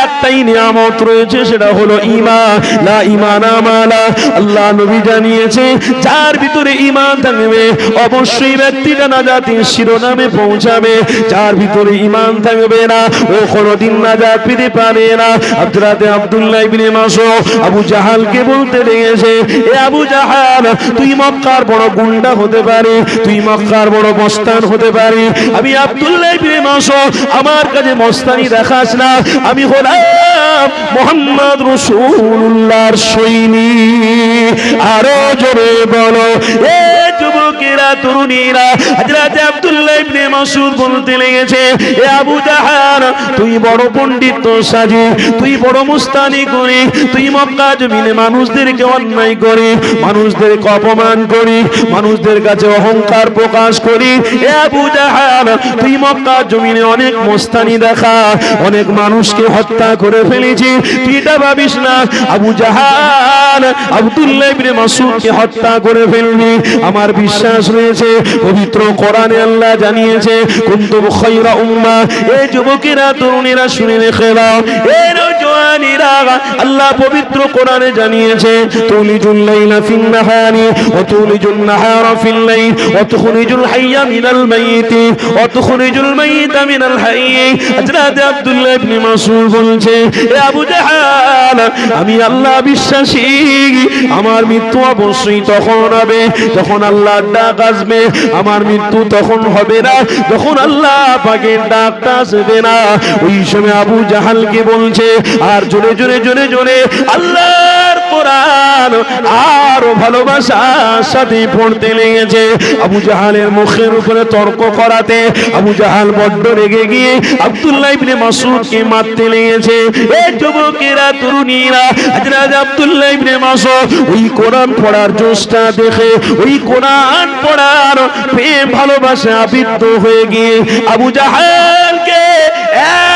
একটাই নিয়ামত রয়েছে, সেটা হলো ঈমান। লা ঈমানা মালা, আল্লাহ নবী জানিয়েছে যার ভিতরে ঈমান থাকবে অবশ্যই ব্যক্তিটা নাজাতের শিরোনামে পৌঁছাবে, যার ভিতরে ঈমান থাকবে না ও কোনোদিন নাজাত পেতে পারে না। হযরত আব্দুল্লাহ ইবনে মাসউদ আবু জাহালকে বলতে লেগেছে, এ আবু জাহাল, তুই মক্কার বড় গুন্ডা হতে পারে, তুই মক্কার বড় মস্তান হতে পারে, আমি আব্দুল্লাহ ইবনে মাসউদ আমার কাছে মস্তানি দেখাস না, আমি হলাম মুহাম্মদ রাসূলুল্লাহর সৈনিক। আরো জোরে বলো এ যুবকেরা তরুণীরা। হযরত আব্দুল্লাহ ইবনে মাসউদ বলতে লেগেছে, এ আবু জাহাল, তুই বড় পণ্ডিত সাজি, তুই বড় মুস্তানি করি, তুই মক্কা জমিনে মানুষদেরকে অন্যায় করি, মানুষদেরকে অপমান করি, মানুষদের কাছে অহংকার প্রকাশ করি। এ আবু জাহাল, তুই মক্কা জমিনে অনেক মুস্তানি দেখা, অনেক মানুষকে হত্যা করে ফেলেছি, তুই এটা ভাবিস না আবু জাহাল আব্দুল্লাহ ইবনে মাসউদকে হত্যা করে ফেলবি। আমার বিশ্বাস রয়েছে পবিত্র কোরআনে আল্লাহ জানিয়েছে, কুনতুম খায়রা উম্মাহ। এই যুবকেরা তরুণীরা শুনে রেখে দাও, এই নওজওয়ানেরা, আল্লাহ পবিত্র কোরআনে জানিয়েছে, তুলিজুল লাইলা ফিন নাহারি ওয়া তুলিজুন নাহারা ফিল লাইল ওয়া তুখরিজুল হাইয়া মিনাল মাইয়িতি ওয়া তুখরিজুল মাইয়িতা মিনাল হাইয়্যি। হযরত আব্দুল্লাহ ইবনে মাসউদ বলছে, এ আবু জাহাল, আমি আল্লাহ বিশ্বাসী, আমার মৃত্যু অবশ্যই তখন হবে যখন আল্লাহর ডাক আসবে, আমার মৃত্যু তখন হবে না যখন আল্লাহ পাকের ডাকটা আসবে না। ওই সময় আবু জাহালকে বলছে, আর জোরে জোরে জোরে জোরে আল্লাহর কোরআন আরো ভালোবাসার সাথে পড়তে লেগেছে। আবু জাহালের মুখের উপরে তর্ক করাতে আবু জাহাল বড্ড রেগে গিয়ে আব্দুল্লাহ ইবনে মাসউদকে মারতে লেগেছে। এই যুবকেরা তরুণীরা, হযরত আব্দুল্লাহ ইবনে মাসউদ ওই কোরআন পড়ার জোশটা দেখে, ওই কোরআন পড়ার প্রেম ভালোবাসা আবিদ্ধ হয়ে গিয়ে আবু জাহালকে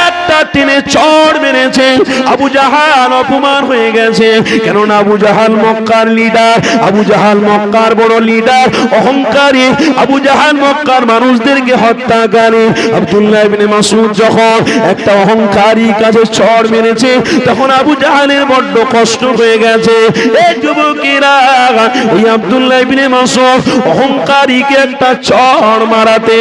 একটা টেনে চড় মেরেছে। আবু জাহাল অপমান হয়ে গেছে, কেননা আবু জাহাল মক্কার লিডার, আবু জাহাল মক্কার বড় লিডার, অহংকারী আবু জাহাল মক্কার মানুষদেরকে হত্যাকারী। আব্দুল্লাহ ইবনে মাসউদ যখন একটা অহংকারী কাছে চড় মেরেছে, তখন আবু জাহালের বড্ড কষ্ট হয়ে গেছে। এই যুবকেরা, ওই আব্দুল্লাহ ইবনে মাসউদ অহংকারীকে একটা চড় মারাতে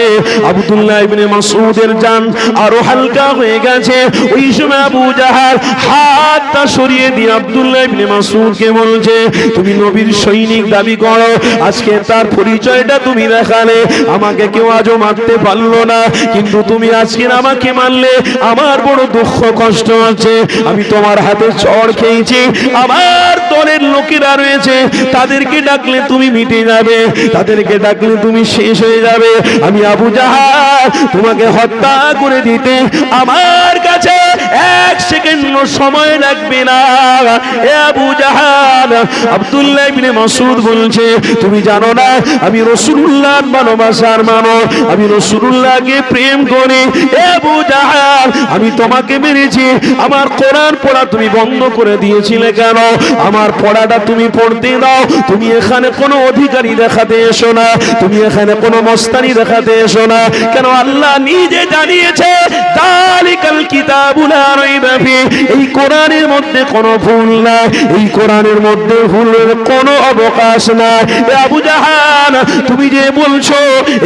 আব্দুল্লাহ ইবনে মাসউদের জান আরো হালকা হয়ে গেছে। ওই সময় আবু জাহাল হাতটা সরিয়ে দিয়ে আব্দুল্লাহ ইবনে মাসউদকে বলছে, তুমি নবীর সৈনিক দাবি করো, আজকে তার পরিচয়টা তুমি দেখালে, আমাকে কেউ আজও মারতে পারলো না, কিন্তু তুমি আজকে আমাকে মারলে আমার বড় দুঃখ কষ্ট আছে। আমি তোমার হাতে চড় খেয়েছি, আমার দলের লোকেরা রয়েছে, তাদেরকে ডাকলে তুমি মিটে যাবে, তাদেরকে ডাকলে তুমি শেষ হয়ে যাবে। আমি আবু জাহাল তোমাকে হত্যা করে দিতে আমার কাছে এক সেকেন্ড সময় লাগবে না। এ আবু জাহাল, আব্দুল্লাহ ইবনে মাসউদ বলছে, তুমি জানো না আমি রাসূলুল্লাহর ভালোবাসার মানুষ, আমি রাসূলুল্লাহকে প্রেম করি। এ আবু জাহাল, আমি তোমাকে মেরেছি, আমার কোরআন পড়া তুমি বন্ধ করে দিয়েছিলে কেন? আমার পড়াটা তুমি পড়তে দাও। তুমি এখানে কোনো অধিকারী দেখাতে এসো না, তুমি এখানে কোনো মস্তানি দেখাতে এসো না। কেন? আল্লাহ নিজে জানিয়েছে, যালিকাল কিতাবু লা রাইবা ফি, এই কোরআনের মধ্যে কোনো ভুল নাই, এই কোরআনের মধ্যে ভুলের কোনো অবকাশ নাই। এ আবু জাহাল, তুমি যে বলছো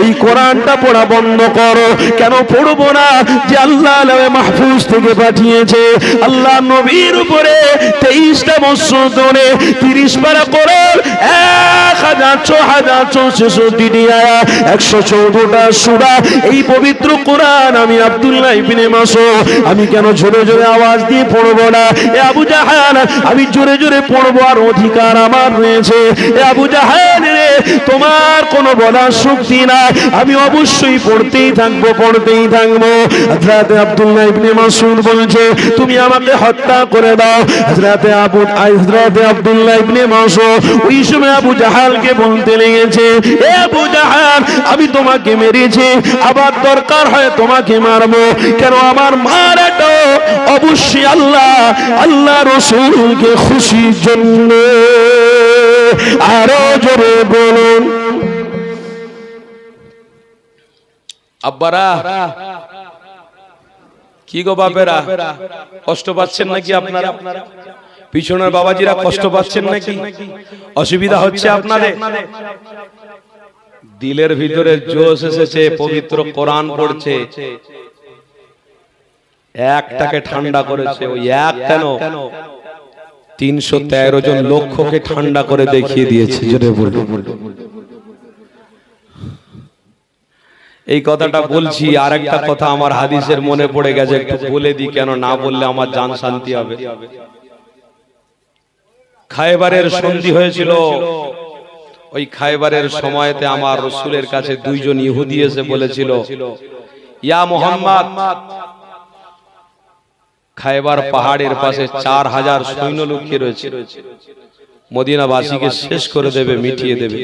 এই কোরআনটা পড়া বন্ধ করো, কেন পড়বো না? যে আল্লাহ লাহে মাহফুজ থেকে পাঠিয়েছে, আল্লাহ নবীর উপরে 23টা বছর ধরে 30 পারা কোরআন, 1000 আয়াত, 114টা সূরা, এই পবিত্র কোরআন আমি আব্দুল্লাহ ইবনে মাসউদ আমি কেন জোরে জোরে আওয়াজ দিয়ে পড়বো না? এ আবু জাহাল, আমি জোরে জোরে পড়বো, আর অধিকার আমার রয়েছে। এ আবু জাহাল রে, তোমার কোনো বলার শক্তি নাই, আমি অবশ্যই পড়তেই থাকবো, পড়তেই থাকবো। হযরত আব্দুল্লাহ ইবনে মাসউদ বলছে, তুমি আমাকে হত্যা করে দাও। হযরত আব্দুল্লাহ ইবনে মাসউদ ওই সময় আবু জাহালকে বলতে লেগেছে, এ আবু জাহাল, আমি তোমাকে মেরেছি, আবার দরকার হয় তোমাকে মারবো। কেন? আমার মারাটা অবশ্যই আল্লাহ রাসূলকে খুশির জন্য। আরো জোরে বলুন আব্বারা কি গো বাপেরা, কষ্ট পাচ্ছেন নাকি আপনারা? পিছনের বাবাজিরা কষ্ট পাচ্ছেন নাকি? অসুবিধা হচ্ছে আপনাদের? দিলের ভিতরে জোশ এসেছে, পবিত্র কোরআন পড়ছে, একটাকে ঠান্ডা করেছে। ওই এক কেন 313 জন লক্ষকে ঠান্ডা করে দেখিয়ে দিয়েছে। জোরে বলুন। এই কথাটা বলছি, আর একটা কথা আমার হাদিসের মনে পড়ে গেছে, একটু বলে দিই, কেন না বললে আমার জান শান্তি হবে। খায়বারের সন্ধি হয়েছিল, ওই খায়বারের সময়তে আমার রাসূলের কাছে দুইজন ইহুদি এসে বলেছিল, ইয়া মুহাম্মদ, খায়বার পাহাড়ের পাশে 4000 সৈন্য লুকিয়ে রয়েছে, মদিনাবাসীকে শেষ করে দেবে, মিটিয়ে দেবে।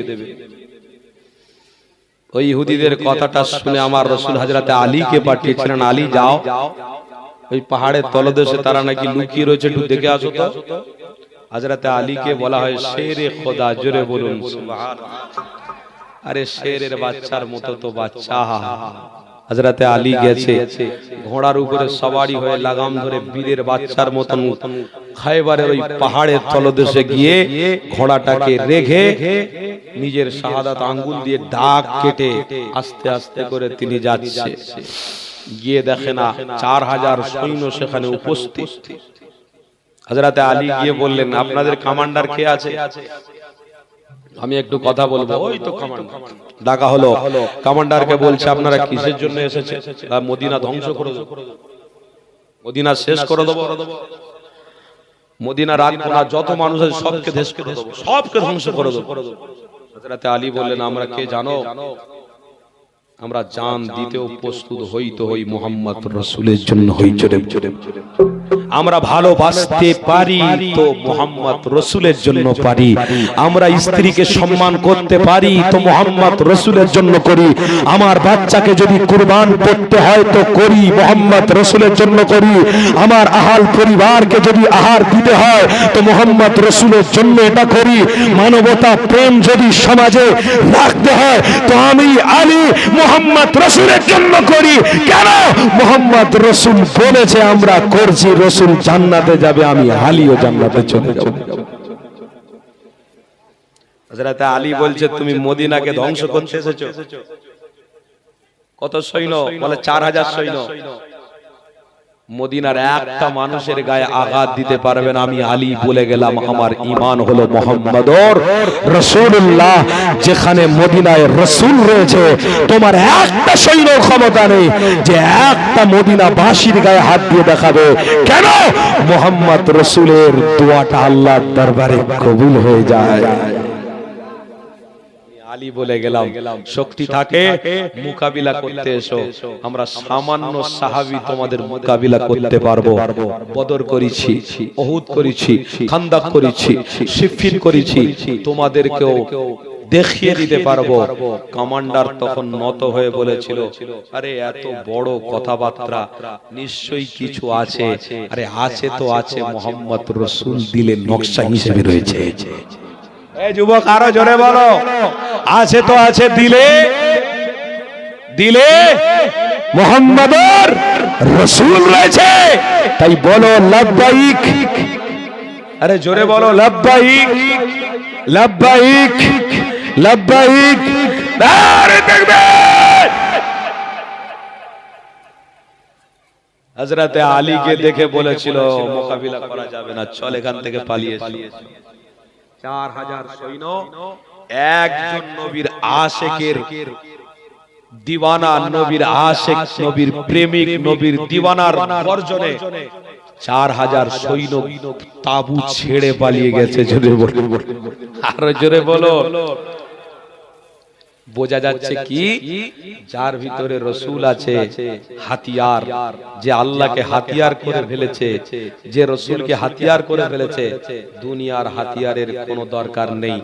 ওই ইহুদিদের কথাটা শুনে আমার রাসূল হযরতে আলীকে পাঠিয়েছিলেন, আলী যাও, ওই পাহাড়ের তলদেশে তারা নাকি লুকিয়ে রয়েছে, একটু দেখে আসো তো। হযরতে আলীকে বলা হয় শেরে খোদা। জোরে বলুন সুবহানাল্লাহ। আরে শেরের বাচ্চার মতো তো বাচ্চা। হযরতে আলী গেছে ঘোড়ার উপরে সওয়ারি হয়ে, লাগাম ধরে বীরের বাচ্চার মতন খায়বারের ওই পাহাড়ের তলদেশে গিয়ে ঘোড়াটাকে রেখে নিজের শাহাদাত আঙ্গুল দিয়ে দাগ কেটে আস্তে আস্তে করে তিনি যাচ্ছে। গিয়ে দেখে না 4000 সৈন্য সেখানে উপস্থিত। হযরতে আলী গিয়ে বললেন, আপনাদের কমান্ডার কে আছে? আমি একটু কথা বলবো। ওই তো কমান্ডার ডাকা হলো। কমান্ডারকে বলছে, আপনারা কিসের জন্য এসেছেন? মদিনা ধ্বংস করে দেব, মদিনা শেষ করে দেব, মদিনা রাখবো না, যত মানুষ আছে সবকে ধ্বংস করে দেব, সবকে ধ্বংস করে দেব। হযরতে আলী বললেন, আমরা কে জানো? আমরা জান দিতেও প্রস্তুত হইতে হই, মুহাম্মদ রাসূলের জন্য হই। জোরে জোরে আমরা ভালোবাসতে পারি তো মুহাম্মদ রাসূলের জন্য পারি, আমরা স্ত্রীকে সম্মান করতে পারি তো মুহাম্মদ রাসূলের জন্য করি, আমার বাচ্চাকে যদি কুরবান করতে হয় তো করি, মুহাম্মদ রাসূলের জন্য করি, আমার আহাল পরিবারকে যদি আহার দিতে হয় তো মুহাম্মদ রাসূলের জন্য এটা করি, মানবতা প্রেম যদি সমাজে রাখতে হয় তো আমি আলী মুহাম্মদ রাসূলের জন্য করি। কেন? মুহাম্মদ রাসূল বলেছে, আমরা করছি, রাসূল জান্নাতে যাবে, আমি আলীও জান্নাতে চলে যাব। হযরত আলী বলছে, তুমি মদিনাকে ধ্বংস করতে এসেছো। কত সৈন্য? বলে 4000 সৈন্য। মদিনার একটা মানুষের গায়ে আঘাত দিতে পারবে না। আমি আলী বলে গেলাম, আমার ঈমান হলো মুহাম্মদুর রাসূলুল্লাহ। যেখানে মদিনায় রাসূল রয়েছে, তোমার একটা সৈন্য ক্ষমতা নেই যে একটা মদিনাবাসীর গায়ে হাত দিয়ে দেখাবে। কেন? মুহাম্মদ রাসূলের দোয়াটা আল্লাহর দরবারে কবুল হয়ে যায়। আলী বলে গেলাম, শক্তি থাকে মোকাবিলা করতে এসো। আমরা সামান্য সাহাবী তোমাদের মোকাবিলা করতে পারবো। বদর করেছি, উহুদ করেছি, খান্দক করেছি, সিফফিন করেছি, তোমাদেরকেও দেখিয়ে দিতে পারবো। কমান্ডার তখন নত হয়ে বলেছিল, আরে এত বড় কথাবার্তা, নিশ্চয়ই কিছু আছে। আরে আছে তো আছে, মুহাম্মদ রাসূল দিলের নকশা হিসেবে রয়েছে। এই যুবক আরো জোরে বলো, আছে তো আছে, দিলে দিলে মুহাম্মদুর রাসূল রয়েছে। তাই বলো লাব্বাইক। আরে জোরে বলো লাব্বাইক, লাব্বাইক, লাব্বাইক। আরে তাকবীর। হযরতে আলীকে দেখে বলেছিল, মোকাবিলা করা যাবে না, চল এখান থেকে পালিয়ে। 4000 সৈন্য, একজন নবীর আশিকের দিওয়ানা, নবীর আশিক, নবীর প্রেমিক, নবীর দিওয়ানার গর্জনে 4000 সৈন্য তাবু ছেড়ে পালিয়ে গেছে। জোরে বলো, আর জোরে বলো। বোঝা যাচ্ছে কি, যার ভিতরে রাসূল আছে, হাতিয়ার, যে আল্লাহকে হাতিয়ার করে ফেলেছে, যে রাসূলকে হাতিয়ার করে ফেলেছে, দুনিয়ার হাতিয়ারের কোনো দরকার নেই।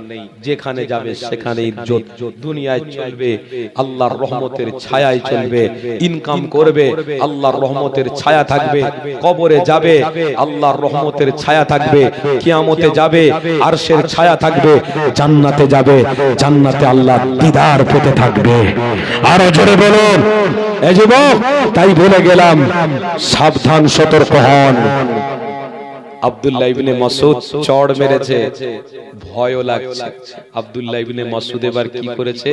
যেখানে যাবে সেখানে ইজ্জত, দুনিয়ায় চলবে আল্লাহর রহমতের ছায়ায় চলবে, ইনকাম করবে আল্লাহর রহমতের ছায়া থাকবে, কবরে যাবে আল্লাহর রহমতের ছায়া থাকবে, কিয়ামতে যাবে আরশের ছায়া থাকবে, জান্নাতে যাবে জান্নাতে আল্লাহর দিদার দিদার পেতে থাকবে। আরো জোরে বলুন এ যুবক। তাই বলে গেলাম, সাবধান, সতর্ক হন। আব্দুল্লাহ ইবনে মাসউদ চড় মেরেছে, ভয়ও লাগছে। আব্দুল্লাহ ইবনে মাসউদ এবার কি করেছে,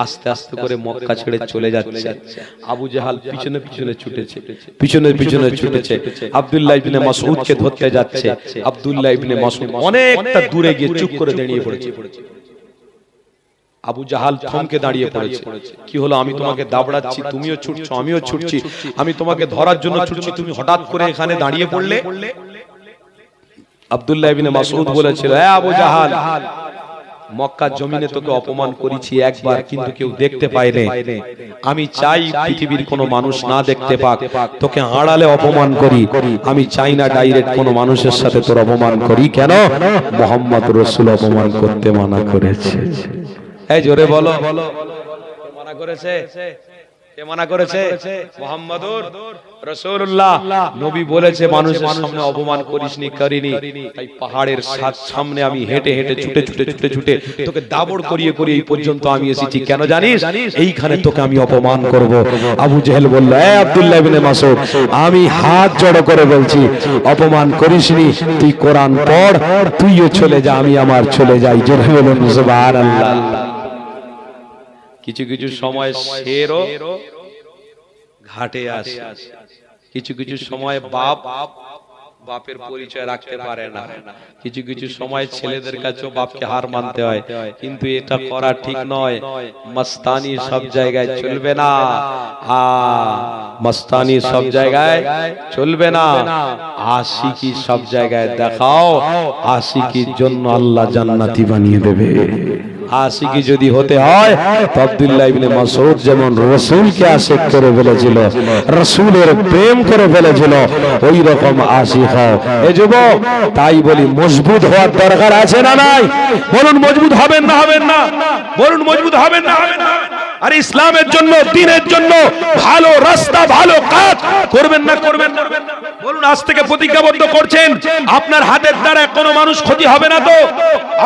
আস্তে আস্তে করে মক্কা ছেড়ে চলে যাচ্ছে। আবু জাহাল পিছনে পিছনে ছুটেছে, পিছনে পিছনে ছুটেছে, আব্দুল্লাহ ইবনে মাসউদকে ধরতে যাচ্ছে। আব্দুল্লাহ ইবনে মাসউদ অনেকটা দূরে গিয়ে চুপ করে দাঁড়িয়ে পড়েছে। আবু জাহাল থমকে দাঁড়িয়ে পড়েছে। কি হলো? আমি তোমাকে দাবড়াচ্ছি, তুমিও ছুটছো, আমিও ছুটছি, আমি তোমাকে ধরার জন্য ছুটছি, তুমি হঠাৎ করে এখানে দাঁড়িয়ে পড়লে। আব্দুল্লাহ ইবনে মাসউদ বলেছিল, হে আবু জাহাল, মক্কার জমিনে তোকে অপমান করেছি একবার, কিন্তু কেউ দেখতে পায়নি। আমি চাই পৃথিবীর কোনো মানুষ না দেখতে পাক, তোকে আড়ালে অপমান করি। আমি চাই না ডাইরেক্ট কোনো মানুষের সাথে তোর অপমান করি। কেন? মুহাম্মদ রাসূল অপমান করতে মানা করেছে। এই জোরে বলো, মানা করেছে? কে মানা করেছে? মুহাম্মাদুর রাসূলুল্লাহ। নবী বলেছে মানুষের সামনে অপমান করিসনি, করিনি। তাই পাহাড়ের সামনে আমি হেঁটে হেঁটে ছুটে ছুটে ছুটে ছুটে তোকে দাবড় করিয়ে করিয়ে এই পর্যন্ত আমি এসেছি। কেন জানিস? এইখানে তোকে আমি অপমান করব। আবু জেহেল বলল, এ আব্দুল্লাহ ইবনে মাসউদ, আমি হাত জড়ো করে বলছি, অপমান করিসনি। তুই কোরআন পড়, তুইও চলে যা, আমি আমার চলে যাই। জোরে বলুন সুবহানাল্লাহ। কিছু কিছু সময় শেরও ঘাটে আসে, কিছু কিছু সময় বাপের পরিচয় রাখতে পারে না, কিছু কিছু সময় ছেলেদের কাছেও বাপকে হার মানতে হয়। কিন্তু এটা করা ঠিক নয়। মস্তানি সব জায়গায় চলবে না, মস্তানি সব জায়গায় চলবে না। আশিকি সব জায়গায় দেখাও, আশিকির জন্য আল্লাহ জান্নাতি বানিয়ে দেবে। আশিকি যদি হতে হয় তো আব্দুল্লাহ ইবনে মাসউদ যেমন রাসূলকে আশিক করে ফেলেছিল, রাসূলের প্রেম করে ফেলেছিল, ওই রকম আশিক হও। এ যুবক, তাই বলি মজবুত হওয়ার দরকার আছে না নাই? বলুন মজবুত হবেন না হবেন না? বলুন মজবুত হবেন না হবেন না? আর ইসলামের জন্য, দ্বীনের জন্য ভালো রাস্তা, ভালো কাজ করবেন না করবেন না? বলুন আজ থেকে প্রতিজ্ঞাবদ্ধ করছেন, আপনার হাতের দ্বারা কোনো মানুষ ক্ষতি হবে না তো?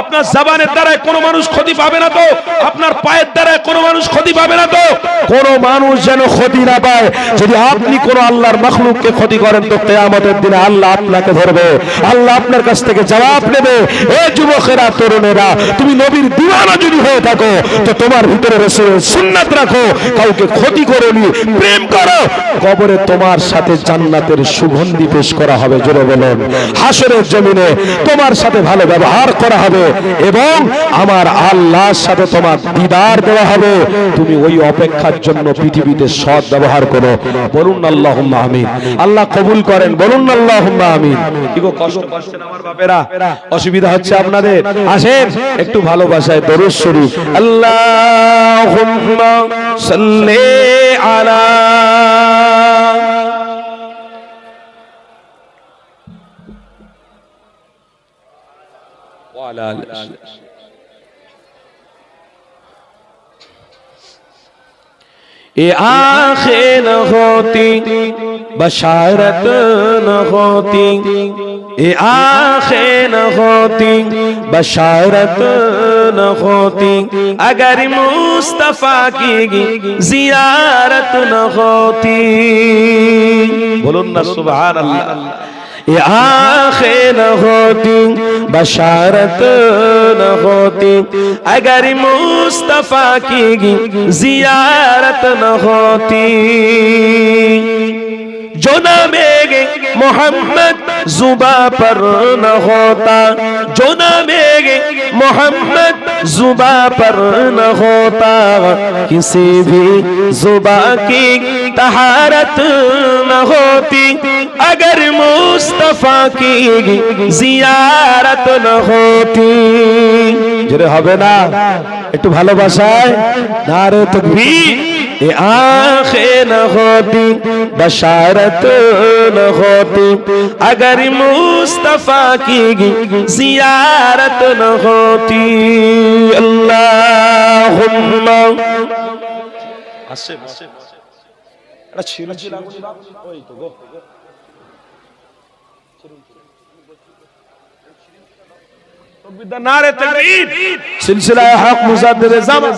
আপনার জবানের দ্বারা কোনো মানুষ ক্ষতি পাবে না তো? আপনার পায়ের দ্বারা কোনো মানুষ ক্ষতি পাবে না তো? কোন মানুষ যেন ক্ষতি না পায়। যদি আপনি কোন আল্লাহর মাখলুককে ক্ষতি করেন তো কিয়ামতের দিনে আল্লাহ আপনাকে ধরবে, আল্লাহ আপনার কাছ থেকে জবাব নেবে। এ যুবকেরা, তরুণেরা, তুমি নবীর দিওয়ানা যদি হয়ে থাকো তো তোমার ভিতরে রাসূলের সুন্নাত রাখো, কাউকে ক্ষতি করোনি, প্রেম করো। কবরে তোমার সাথে জান্নাতের সুগন্ধি পেশ করা হবে। জোরে বলুন, হাসরের জমিনে তোমার সাথে ভালো ব্যবহার করা হবে এবং আমার আল্লাহর সাথে তোমার দিদার দেওয়া হবে। তুমি ওই অপেক্ষার জন্য পৃথিবীতে সৎ ব্যবহার করো। বলুন আল্লাহুম্মা আমিন। আল্লাহ কবুল করেন, বলুন আল্লাহুম্মা আমিন। কি গো, কষ্ট পাচ্ছেন আমার বাপেরা? অসুবিধা হচ্ছে আপনাদের? আসেন একটু ভালোবাসায় দরুদ শরীফ। আল্লাহুম্মা সাল্লি আলা ওয়া আলা আলি। ये आंखें न होती बशारत न होती, ये आंखें न होती बशारत न होती, अगर मुस्तफा की जियारत न होती। बोलो ना सुभान अल्लाह। ये आंखें न होती बशारत न होती, अगर मुस्तफा की जियारत न होती। जो नामे मोहम्मद जुबा पर न होता, जो नामे मोहम्मद जुबा पर न होता, किसी भी जुबा की तहारत न होती, अगर मुस्तफा की जियारत न होती। জোরে হবে না? একটু ভালোবাসায় নারে তাকবীর। ये आंखें न होती बशारत न होती, अगर मुस्तफा की जियारत न होती। अल्लाहुम्मा नारे तकबीर। सिलसिला हक मुजाद्दिद ज़मान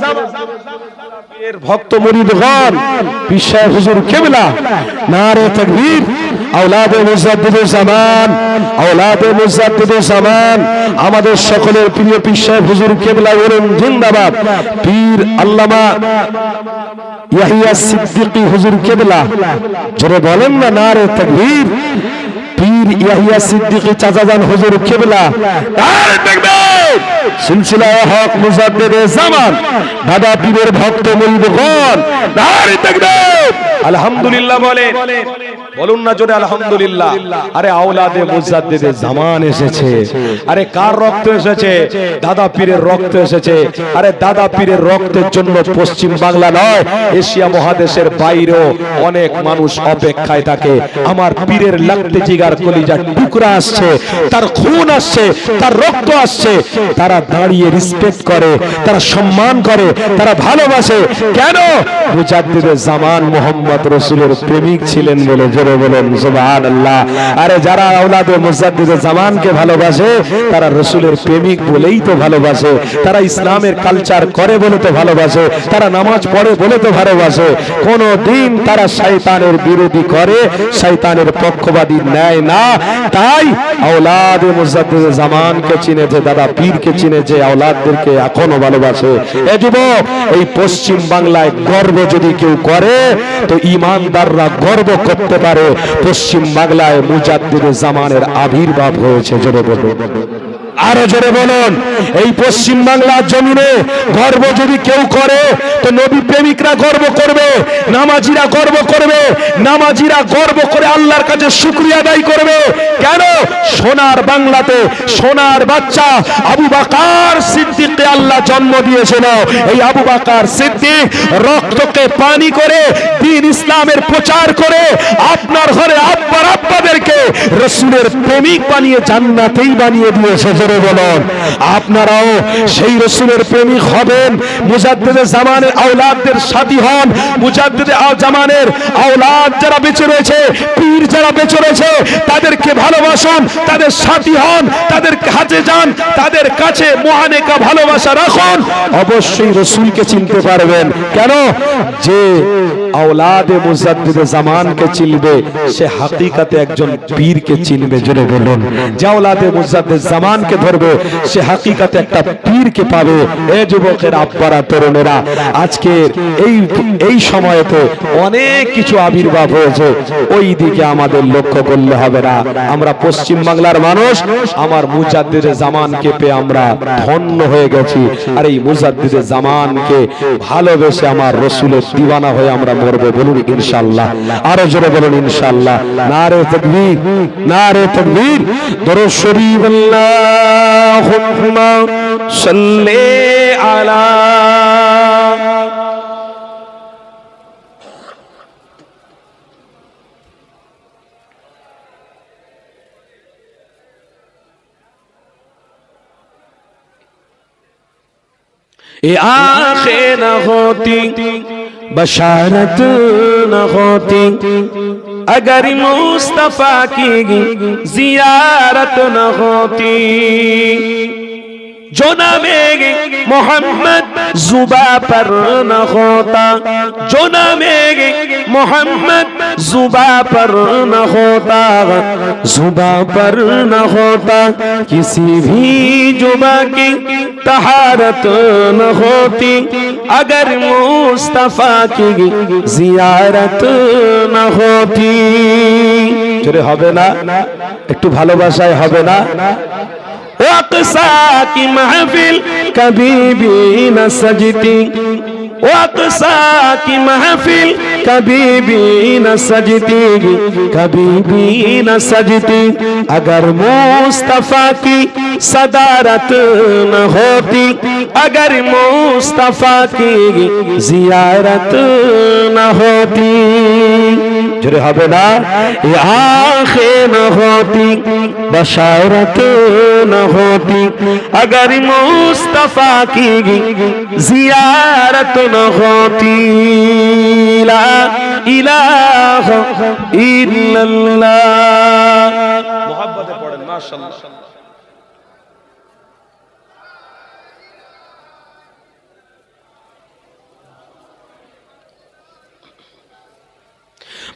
এর ভক্ত মুরিদগণ পীর সাহেব হুজুর কিবলা নারে তাকবীর আওলাদে মুজাদ্দিদুল জামান আওলাদে মুজাদ্দিদুল জামান আমাদের সকলের প্রিয় পীর সাহেব হুজুর কিবলা বলেন জিন্দাবাদ পীর আল্লামা ইয়াহিয়া সিদ্দিকী হুজুর কিবলা জোরে বলেন না নারে তাকবীর পীর ইয়াহিয়া সিদ্দিকী চাচাজান হুজুর কিবলা নারে তাকবীর সিলসিলায়ে হক মুজাদ্দিদে জামান দাদা পীরের ভক্ত মুরিদগণ নারে তাকবীর আলহামদুলিল্লাহ বলেন বলুন না জোরে আলহামদুলিল্লাহ আরে আওলাদে মুজাদ্দিদে জামান এসেছে আরে কার রক্ত এসেছে দাদা পীরের রক্ত এসেছে আরে দাদা পীরের রক্তের জন্য পশ্চিম বাংলা নয় এশিয়া মহাদেশের বাইরেও অনেক মানুষ অপেক্ষায় থাকে আমার পীরের লাগতে জিগার কলিজার টুকরা আসছে তার খুন আসছে তার রক্ত আসছে তারা দাঁড়িয়ে রেসপেক্ট করে তারা সম্মান করে তারা ভালোবাসে কেন মুজাদ্দিদে জামান মুহাম্মদ রাসূলের প্রেমিক ছিলেন বলে জোরে বলেন সুবহানাল্লাহ আরে যারা আওলাদে মুজাদ্দিদে জামানকে ভালোবাসে তারা রাসূলের প্রেমিক বলেই তো ভালোবাসে তারা ইসলামের কালচার করে বলে তো ভালোবাসে তারা নামাজ পড়ে বলে তো ভালোবাসে কোন দিন তারা শয়তানের বিরোধী করে শয়তানের পক্ষবাদী নেয় না তাই আওলাদে মুজাদ্দিদে জামানকে চিনেছে দাদা পীরকে চিনেছে আওলাদদেরকে এখনো ভালোবাসে এ যুবক এই পশ্চিম বাংলায় গর্ব যদি কেউ করে তো ঈমানদাররা গর্ব করতে পারে পশ্চিম বাংলায় মুজাদ্দিদে জামানের আবির্ভাব হয়েছে জোরে বলুন আরো জোরে বলুন এই পশ্চিম বাংলার জমিনে গর্ব যদি কেউ করে তো নবী প্রেমিকরা গর্ব করবে নামাজিরা গর্ব করবে নামাজিরা গর্ব করে আল্লাহর কাছে শুকরিয়া আদায় করবে কেন সোনার বাংলাতে সোনার বাচ্চা আবু বকর সিদ্দিককে আল্লাহ জন্ম দিয়েছিল এই আবু বকর সিদ্দিক রক্তকে পানি করে দ্বীন ইসলামের প্রচার করে আপনার ঘরে আব্বাদেরকে রাসূলের প্রেমিক বানিয়ে জান্নাতেই বানিয়ে দিয়েছে জোরে বলুন আপনারাও সেই রাসূলের প্রেমিক হবেন মুজাদ্দিদে জামানের আওলাদদের সাথী হন মুজাদ্দিদে জামানের আওলাদ যারা বেঁচে রয়েছে পীর যারা বেঁচে রয়েছে তাদেরকে ভালোবাসুন তাদের সাথী হন তাদের কাছে যান তাদের কাছে মহানেকা ভালোবাসা রাখুন অবশ্যই রাসূলকে চিনতে পারবেন কেন যে আওলাদে মুজাদ্দিদে জামানকে চিনবে সে হাকিকাতে একজন পীরকে চিনবে জোরে বলুন যে আওলাদে মুজাদ্দিদে জামানকে ধরবে সে হাকিকাতে একটা পীরকে পাবে এ যুবকের আব্বারা তরুণেরা আজকের এই সময়তে অনেক কিছু আবির্ভাব হয়েছে ওই দিকে আমাদের লক্ষ্য করলে হবে না আমরা পশ্চিম বাংলার মানুষ আমার মুজাদ্দিদে জামানকে পেয়ে আমরা ধন্য হয়ে গেছি আর এই মুজাদ্দিদে জামানকে ভালোবেসে আমার রাসূলের দিওয়ানা হয়ে আমরা মরবে বলুন ইনশাআল্লাহ আরো জোরে বলুন ইনশাআল্লাহ নারে তাকবীর দরুদ শরীফ আল্লাহুম্মা সাল্লি আলা ये आंखें न होती बशारत न होती अगर मुस्तफा की जियारत न होती जो नामे मोहम्मद जुबा पर न होता जो नामे मोहम्मद जुबा पर न होता जुबा पर न होता किसी भी जुबा की तहारत न होती अगर मुस्तफा की जियारत न होती चले হবে না একটু ভালোবাসায় হবে না अक़सा की महफिल कभी भी न सजती अक़सा की महफिल कभी भी न सजती कभी भी न सजती अगर मुस्तफा की सदारत न होती अगर मुस्तफा की जियारत न होती जुरे হবে না ये आँखें न होती बशारत न होती अगर मुस्तफा की जियारत न होती ला इलाहा इल्लल्लाह मोहब्बत पढ़ें माशाअल्लाह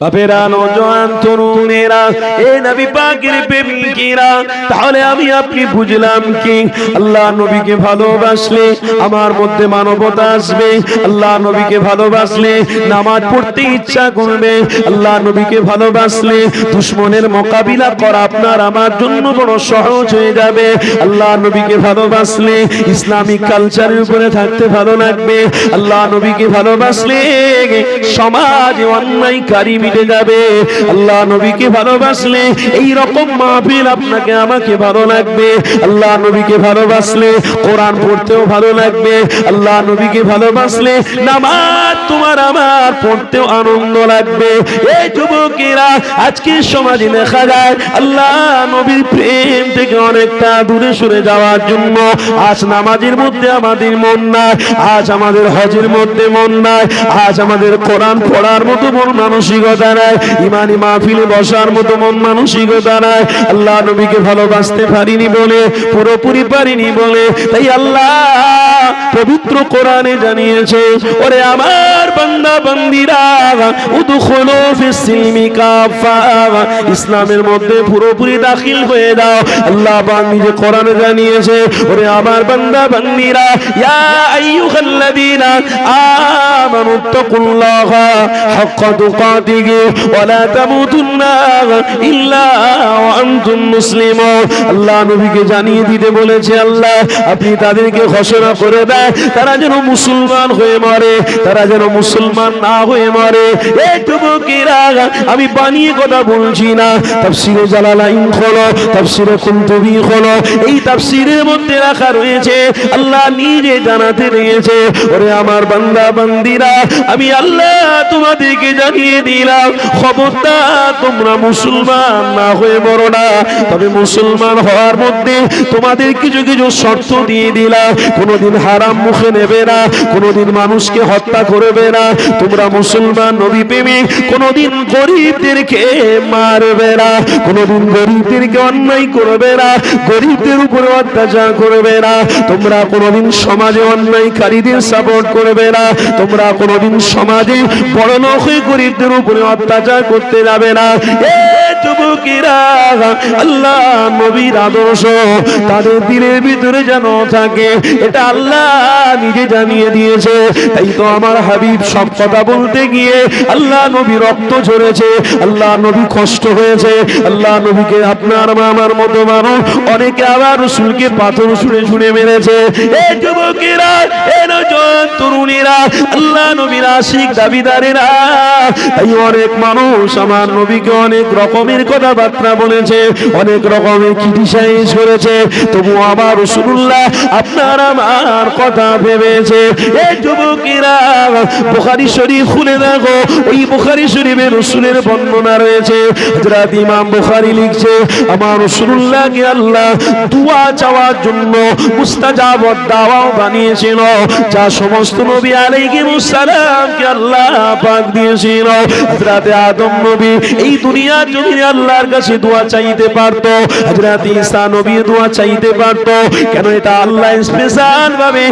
বাপেরা, নওজোয়ান তরুণেরা, এ নবী পাকের প্রেমিকেরা, তাহলে আমি আপনি বুঝলাম কি, আল্লাহ নবীকে ভালোবাসলে আমার মধ্যে মানবতা আসবে, আল্লাহ নবীকে ভালোবাসলে নামাজ পড়তে ইচ্ছা করবে, আল্লাহ নবীকে ভালোবাসলে দুশমনের মোকাবিলা করা আপনার আমার জন্য বড় সহজ হয়ে যাবে, আল্লাহ নবীকে ভালোবাসলে ইসলামিক কালচারের উপরে থাকতে ভালো লাগবে, আল্লাহ নবীকে ভালোবাসলে সমাজে অন্যায়কারী মিটে যাবে, আল্লাহ নবীকে ভালোবাসলে এই রকম মাহফিল আপনাকে আমাকে ভালো লাগবে, আল্লাহ নবীকে ভালোবাসলে কোরআন পড়তেও ভালো লাগবে, আল্লাহ নবীকে ভালোবাসলে নামাজ তোমার আমার পড়তেও আনন্দ লাগবে। এই যুবকেরা, আজকে সমাজে দেখা যায় আল্লাহ নবীর প্রেম থেকে অনেকটা দূরে সরে যাওয়ার জন্য আজ নামাজের মধ্যে আমাদের মন নাই, আজ আমাদের হজের মধ্যে মন নাই, আজ আমাদের কোরআন পড়ার মতো মন মানসিকতা নাই, ইমানি মাহফিলে বসার মতো মন মানসিকতা নাই। আল্লাহ নবীকে ভালোবাসতে পারিনি বলে, পুরোপুরি পারিনি বলে, তাই আল্লাহ পবিত্র কোরআনে জানিয়েছে, ওরে আমার বান্দা বান্দিরা, উদখুলু ফিস সিলমি কাফা, ইসলামের মধ্যে পুরোপুরি দাখিল হয়ে যাও। আল্লাহ পাক নিজে কোরআনে জানিয়েছে, ওরে আমার বান্দা বান্দিরা, ইয়া আইয়ুহাল্লাযীনা আমানুত্তাকুল্লাহা হাক্কা তুকাতিহি ওয়া লা তামুতুন্না ইল্লা ওয়া আনতুম মুসলিমুন। আল্লাহ নবীকে জানিয়ে দিতে বলেছে, আল্লাহ আপনি তাদেরকে ঘোষণা করে দেন তারা যেন মুসলমান হয়ে মরে, তারা যেন মুসলমান না হয়ে মরে। এই যুবকেরা, আমি বানিয়ে কথা বলছি না, তাফসীরে জালালাইন খোলো, তাফসীরে কুরতুবী খোলো, এই তাফসীরের মধ্যে রাখা রয়েছে, আল্লাহ নিজে জানাতে রয়েছে, ওরে আমার বান্দা বান্দিরা, আমি আল্লাহ তোমাদেরকে জানিয়ে দিলাম, খবরদার তোমরা মুসলমান না হয়ে মরো না, তবে মুসলমান হওয়ার মধ্যে তোমাদের কিছু কিছু শর্ত দিয়ে দিলাম। কোনোদিন হারাম মুখে নেবে না, কোনোদিন মানুষকে হত্যা করবে না, তোমরা মুসলমান নবী প্রেমিক, কোনোদিন গরিবদেরকে মারবে না, কোনোদিন গরিবদেরকে অন্যায় করবে না, গরিবদের উপরে অত্যাচার করবে না, তোমরা কোনোদিন সমাজে অন্যায়কারীদের সাপোর্ট করবে না, তোমরা কোনোদিন সমাজে বড় লোক হয়ে গরিবদের উপরে অত্যাচার করতে যাবে না। যুবকেরা, আল্লাহ নবীর আদর্শ তাদের দিলের ভিতরে যেন থাকে, এটা আল্লাহ নিজে জানিয়ে দিয়েছে। তাই তো আমার হাবিব সব কথা বলতে গিয়ে আল্লাহ নবী রক্ত ঝরেছে, আল্লাহ নবী কষ্ট হয়েছে, আল্লাহ নবীকে আপনার আমার মতো মানুষ অনেকে আবার রাসূলকে পাথর ছুঁড়ে ছুঁড়ে মেরেছে। এই যুবকেরা, এই নওজোয়ান তরুণীরা, আল্লাহ নবীর আশিক দাবিদারেরা, তাই অনেক মানুষ আমার নবীকে অনেক রকমের কথাবার্তা বলেছে, অনেক রকমের ক্রিটিসাইজ করেছে, তবু আমার রাসূলুল্লাহ আপনার আমার কথা ভেবেছে। এই যুবকেরা, বুখারী শরীফ খুলে দেখো, ওই বুখারী শরীফে রাসূলের বর্ণনা রয়েছে। হযরত ইমাম বুখারী লিখছে, আমার রাসূলুল্লাহকে আল্লাহ দোয়া চাওয়ার জন্য মুস্তাজাব দাওয়াও বানিয়েছিল, যা সমস্ত নবী আলাইহিস সালামকে আল্লাহ পাক দিয়েছিল। হযরত আদম নবী এই দুনিয়ার জমিনে আল্লাহর কাছে দোয়া চাইতে পারত, হযরত ঈসা নবী দোয়া চাইতে পারত, কেন এটা আল্লাহ স্পেশাল ভাবে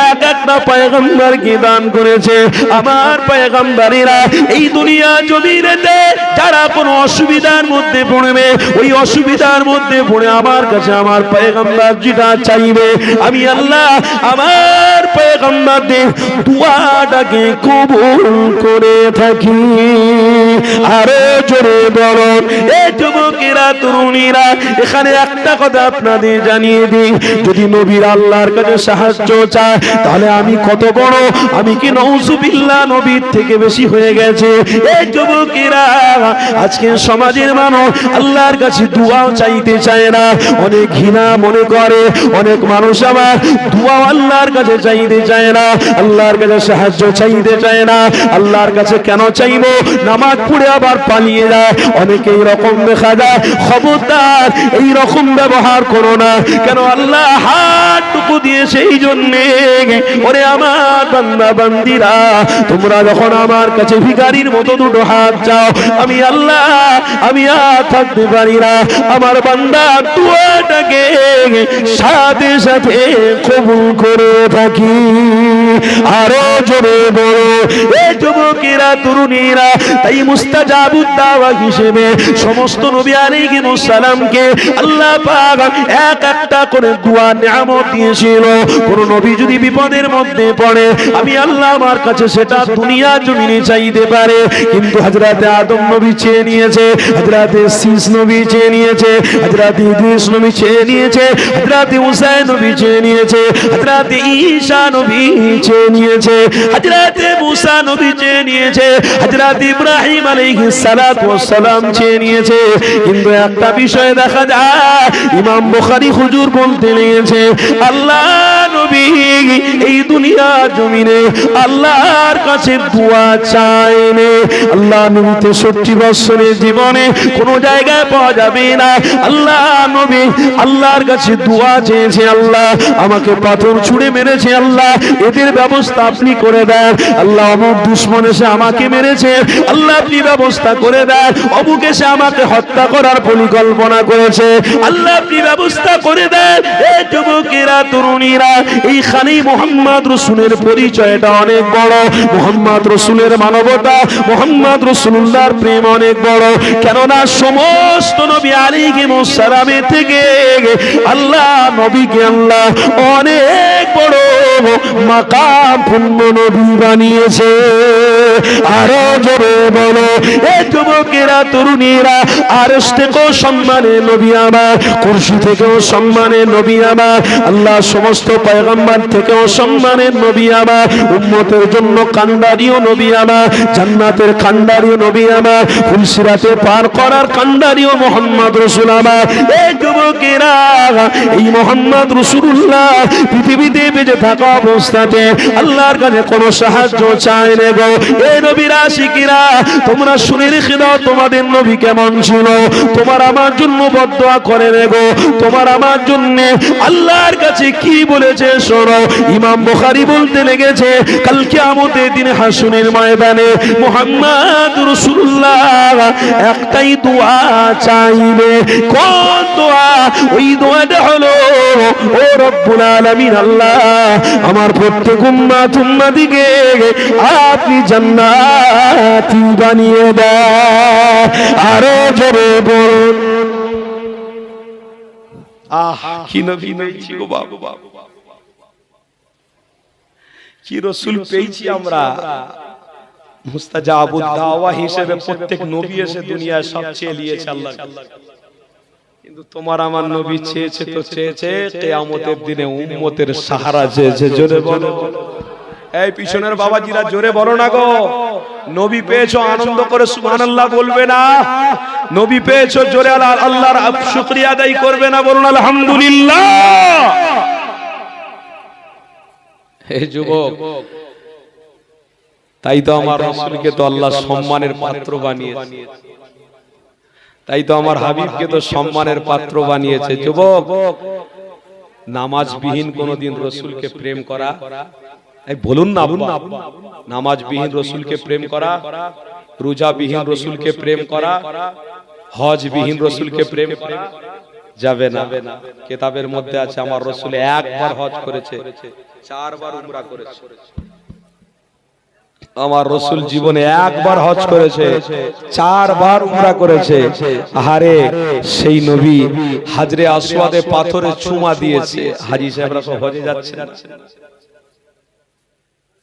এক একটা পয়গম্বরকে দান করেছে। আমার পয়গম্বরেরা এই দুনিয়া জমিনেতে যারা কোনো অসুবিধার মধ্যে পড়বে, ওই অসুবিধার মধ্যে পড়ে আমার কাছে আমার পয়গম্বর যেটা চাইবে, আমি আল্লাহ আমার পয়গম্বরদের দোয়াটাকে কবুল করে থাকি। আরো জোরে বলুন। এই যুবকেরা, তরুণীরা, এখানে একটা কথা আপনাদের জানিয়ে দিই, যদি নবীর আল্লাহর কাছে সাহায্য চায়, তাহলে আমি কত বড়, আমি কি নাউজুবিল্লাহ নবীর থেকে বেশি হয়ে গেছে। এই যুবকেরা, আজকে সমাজের মানুষ আল্লাহর কাছে দোয়াও চাইতে চায় না, অনেক ঘৃণা মনে করে, অনেক মানুষ আবার দোয়া আল্লাহর কাছে চাইতে চায় না, আল্লাহর কাছে সাহায্য চাইতে চায় না। আল্লাহর কাছে কেন চাইবো, নামাজ পড়ে আবার পালিয়ে যায়, অনেকে এইরকম দেখা যায়। খবরদার, এই রকম ব্যবহার করো না, কেন আল্লাহ হাতটুকু দিয়েছে এই জন্যে। ওরে আমার বান্দা বান্দিরা, তোমরা যখন আমার কাছে ভিখারির মতো দুটো হাত চাও, আমি আল্লাহ আমি আর থাকতে পারি না, আমার বান্দা দোয়াটাকে সাথে সাথে কবুল করে থাকি। আরো জোরে বলো। এই যুবকেরা, তরুণীরা, তাই মুস্তাজাবুদ দাওয়া হিসেবে সমস্ত নবী আলাইহিস সালামকে আল্লাহ পাক এক একটা করে দোয়া নিয়ামত দিয়েছিল। কোন নবী যদি বিপদের মধ্যে পড়ে আমি আল্লাহ আমার কাছে সেটা দুনিয়া জমিনে চাইতে পারে, কিন্তু হযরতে আদম নবী চেয়ে নিয়েছে, হযরতে শীস নবী চেয়ে নিয়েছে, হযরতে ইদ্রিস নবী চেয়ে নিয়েছে, হযরতে হুসাইন নবী চেয়ে নিয়েছে, হযরতে ঈসা নবী চেয়ে নিয়েছে, হযরতে মুসা নবী চেয়ে নিয়েছে, হযরতে ইব্রাহিম আলাইহিস সালাতু ওয়াস সালাম চেয়ে নিয়েছে। কিন্তু একটা বিষয় দেখা যায়, ইমাম বুখারী হুজুর বলতে লেগেছে আল্লাহ নবী এই দুনিয়া জমিনে আল্লাহর কাছে দোয়া চায়নি। আল্লাহ নবী 63 বছরের জীবনে কোন জায়গায় পাওয়া যাবে না আল্লাহ নবী আল্লাহর কাছে দোয়া চেয়েছে, আল্লাহ আমাকে পাথর ছুঁড়ে মেরেছে, আল্লাহ এদের ব্যবস্থা আপনি করে দেন। আল্লাহ অমুক দুশমন এসে আমাকে মেরেছে, আল্লাহ আপনি ব্যবস্থা করে দেন। অমুক এসে আমাকে হত্যা করার পরিকল্পনা করেছে, আল্লাহ আপনি ব্যবস্থা করে দেন। এই যুবকেরা তরুণীরা এইখানেই মুহাম্মদ রাসূলের পরিচয়টা অনেক বড়, মুহাম্মদ রাসূলের মানবতা, মুহাম্মদ রাসূলুল্লাহর প্রেম অনেক বড়। কেননা সমস্ত নবী আলাইহিস সালামের থেকে আল্লাহ নবীকে আল্লাহ অনেক বড় মাকাম পূর্ণ নবী বানিয়েছে। আরো জোরে বলো এ যুবকেরা তরুণীরা, আরশ থেকেও সম্মানের নবী আমার, কুরসি থেকেও সম্মানের নবী আমার, আল্লাহ সমস্ত পয়গম্বর থেকেও সম্মানের নবী আমার, উম্মতের জন্য কান্ডারিও নবী আমার, জান্নাতের কান্ডারিও নবী আমার, ফুলসিরাতে পার করার কান্ডারিও মুহাম্মদ রাসূল আমার। এই যুবকেরা এই মুহাম্মদ রাসূলুল্লাহ পৃথিবীতে বেঁচে থাকা অবস্থাতে আল্লাহর কাছে কোনো সাহায্য চায় না গো। এই নবীর আশিকিরা তোমরা শুনে রেখে দাও, তোমাদের নবী কেমন ছিল। তোমার আমার জন্য বদদোয়া করে রে গো, তোমার আমার জন্য আল্লাহর কাছে কি বলেছে শোনো। ইমাম বুখারী বলতে লেগেছে কাল কিয়ামতের দিন হাসরের ময়দানে মুহাম্মদ রাসূলুল্লাহ একটাই দোয়া চাইবে। কোন দোয়া? ওই দোয়াটা হলো ও রব্বুল আলামিন, আল্লাহ আমার প্রত্যেক উম্মতকে আপনি জান্নাতি বানিয়ে দেন। আরো জোরে বলুন কি নবী পেয়েছি গো বাবা, কি রাসূল পেয়েছি আমরা। মুস্তাজাবুদ দাওয়া হিসেবে প্রত্যেক নবী এসে দুনিয়ায় সব চেয়ে নিয়েছে আল্লাহ, কিন্তু তোমার আমার নবী চেয়েছে তো চেয়েছে, কিয়ামতের দিনে উম্মতের সাহারা চেয়েছে। জোরে বলো, এই পিছনের বাবাজিরা জোরে বলো না গো। নবী পেয়েছো আনন্দ করে সুবহানাল্লাহ বলবে না, নবী পেয়েছো জোরে আল্লাহর শুকরিয়া আদায় করবে না, বলুন আলহামদুলিল্লাহ। হে যুবক, তাই তো আমার রাসূলকে তো আল্লাহ সম্মানের পাত্র বানিয়েছে, তাই তো আমার হাবিবকে তো সম্মানের পাত্র বানিয়েছে। যুবক, নামাজবিহীন কোনদিন রাসূলকে প্রেম করা, এই বলুন না আব্বা, নামাজবিহীন রাসূলকে প্রেম করা, রোজাবিহীন রাসূলকে প্রেম করা, হজবিহীন রাসূলকে প্রেম করা যাবে না। কিতাবের মধ্যে আছে আমার রাসূল একবার হজ করেছে, 4 বার উমরা করেছে। আমার রাসূল জীবনে একবার হজ করেছে, 4 বার উমরা করেছে। আহারে সেই নবী হাজরে আসওয়াদে পাথরে চুমা দিয়েছে। হাজী সাহেবরা সব হজে যাচ্ছে,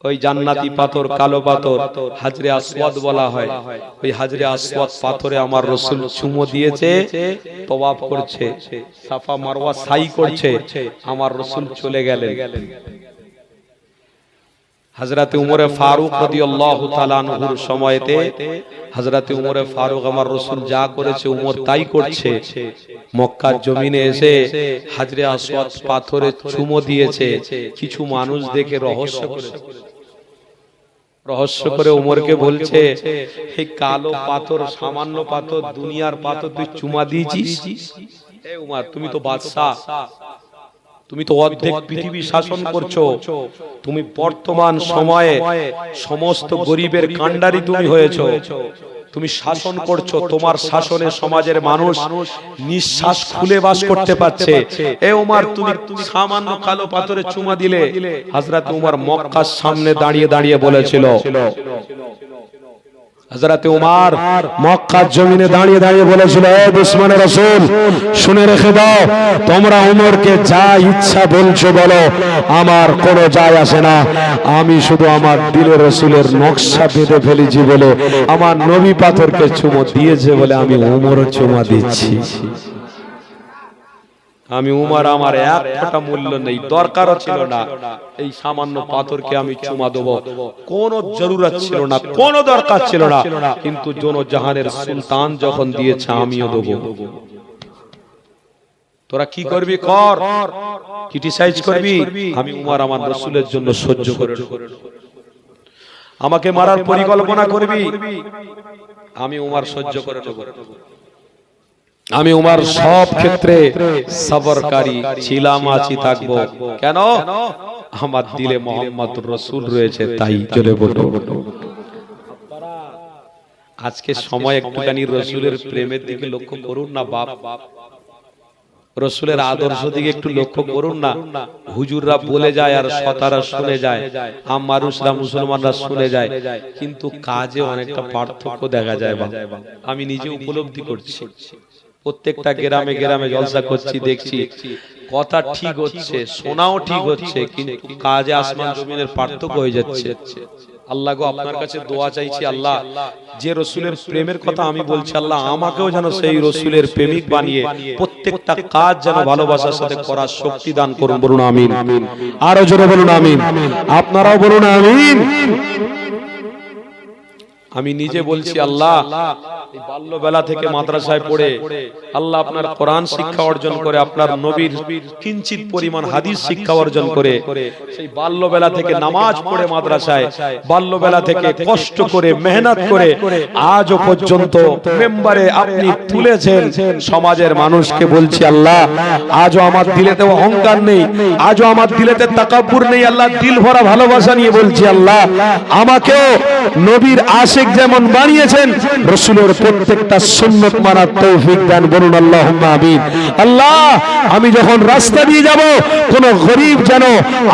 ওই জান্নাতি পাথর, কালো পাথর হাজরে আসওয়াদ বলা হয়। ওই হাজরে আসওয়াদ পাথরে আমার রাসূল চুমো দিয়েছে, তওয়াফ করছে, সাফা মারওয়া সাই করছে। আমার রাসূল চলে গেলেন। হযরত উমরে ফারুক রাদিয়াল্লাহু তাআলা আনহুর সময়তে হযরত উমরে ফারুক আমার রাসূল যা করেছে উমর তাই করছে। মক্কার জমিনে এসে হাজরে আসওয়াদ পাথরে চুমো দিয়েছে। কিছু মানুষ দেখে রহস্য করে উমরকে বলছে, এই কালো পাথর, সামান্য পাথর, দুনিয়ার পাথর তুই চুমা দিয়েছিস? এ উমর, তুমি তো বাদশা, তুমি তো অর্ধেক পৃথিবী শাসন করছো, তুমি বর্তমান সময়ে সমস্ত গরিবের কান্ডারি তুমি হয়েছো, তুমি শাসন করছো, তোমার শাসনে সমাজের মানুষ নিঃশ্বাস খুলে বাস করতে পারছে। এ উমর, তুমি সামান্য কালো পাথরে চুমা দিলে? হযরত উমর মক্কার সামনে দাঁড়িয়ে দাঁড়িয়ে বলেছিল, হযরত উমর মক্কার জমিনে দাঁড়িয়ে দাঁড়িয়ে বলেছিল, হে দুশমনে রাসূল, শুনে রেখে দাও, তোমরা উমরকে যা ইচ্ছা বলছো বলো, আমার কোনো যায় আসে না। আমি শুধু আমার দিলে রাসূলের নকশা বেঁধে ফেলেছি বলে, আমার নবী পাথরকে চুমো দিয়েছে বলে আমি উমরও চুমা দিচ্ছি। আমি উমর, আমার এক ফোঁটা মূল্য নেই, দরকারও ছিল না, এই সামান্য পাথরকে আমি চুমা দেবো, কোনো জরুরত ছিল না, কোনো দরকার ছিল না, কিন্তু জাহানের সুলতান যখন দিয়েছে আমিও দেবো। তোরা কি করবি কর, ক্রিটিসাইজ করবি, আমি উমর আমার রাসূলের জন্য সহ্য করে নেব। আমাকে মারার পরিকল্পনা করবি, আমি উমর সহ্য করে নেব। আমি উমর সব ক্ষেত্রে সবরকারী ছিলাম, আছি, থাকবো। কেন? আমার দিলে মুহাম্মদুর রাসূল রয়েছে, তাই চলে বলো। আজকে সময় একটুখানি রাসূলের প্রেমের দিকে লক্ষ্য করুন না বাপ, রাসূলের আদর্শ দিকে একটু লক্ষ্য করুন না। হুজুররা বলে যায় আর সতারা শুনে যায়, মানুষরা মুসলমানরা শুনে যায়, কিন্তু কাজে অনেকটা পার্থক্য দেখা যায়। আমি নিজে উপলব্ধি করছি, প্রত্যেকটা গ্রামে গ্রামে জলসা করছি, দেখছি কথা ঠিক হচ্ছে, শোনাও ঠিক হচ্ছে, কিন্তু কাজে আসমান জমিনের পার্থক্য হয়ে যাচ্ছে। আল্লাহ গো, আপনার কাছে দোয়া চাইছি, আল্লাহ যে রাসূলের প্রেমের কথা আমি বলছি, আল্লাহ আমাকেও যেন সেই রাসূলের প্রেমিক বানিয়ে প্রত্যেকটা কাজ যেন ভালোবাসার সাথে করার শক্তি দান করুন। বলুন আমিন। আরো জোরে বলুন আমিন। আপনারাও বলুন আমিন। আমি নিজে বলছি, আল্লাহ এই বাল্যবেলা থেকে মাদ্রাসায় পড়ে আল্লাহ আপনার কোরআন শিক্ষা অর্জন করে, আপনার নবীর কিঞ্চিত পরিমাণ হাদিস শিক্ষা অর্জন করে, সেই বাল্যবেলা থেকে নামাজ পড়ে মাদ্রাসায়, বাল্যবেলা থেকে কষ্ট করে মেহনত করে আজও পর্যন্ত মেম্বারে আপনি তুলেছেন সমাজের মানুষকে। বলছি আল্লাহ, আজও আমার দিলেতে অহংকার নেই, আজও আমার দিলেতে তাকাব্বুর নেই, আল্লাহ দিল ভরা ভালোবাসা নিয়ে বলছি, আল্লাহ আমাকেও নবীর আশিক যেমন বানিয়েছেন, রাসূলের প্রত্যেকটা সুন্নাত মানার তৌফিক দান। বলুন আল্লাহুম্মা আমিন। আল্লাহ আমি যখন রাস্তা দিয়ে যাব, কোন গরীব যেন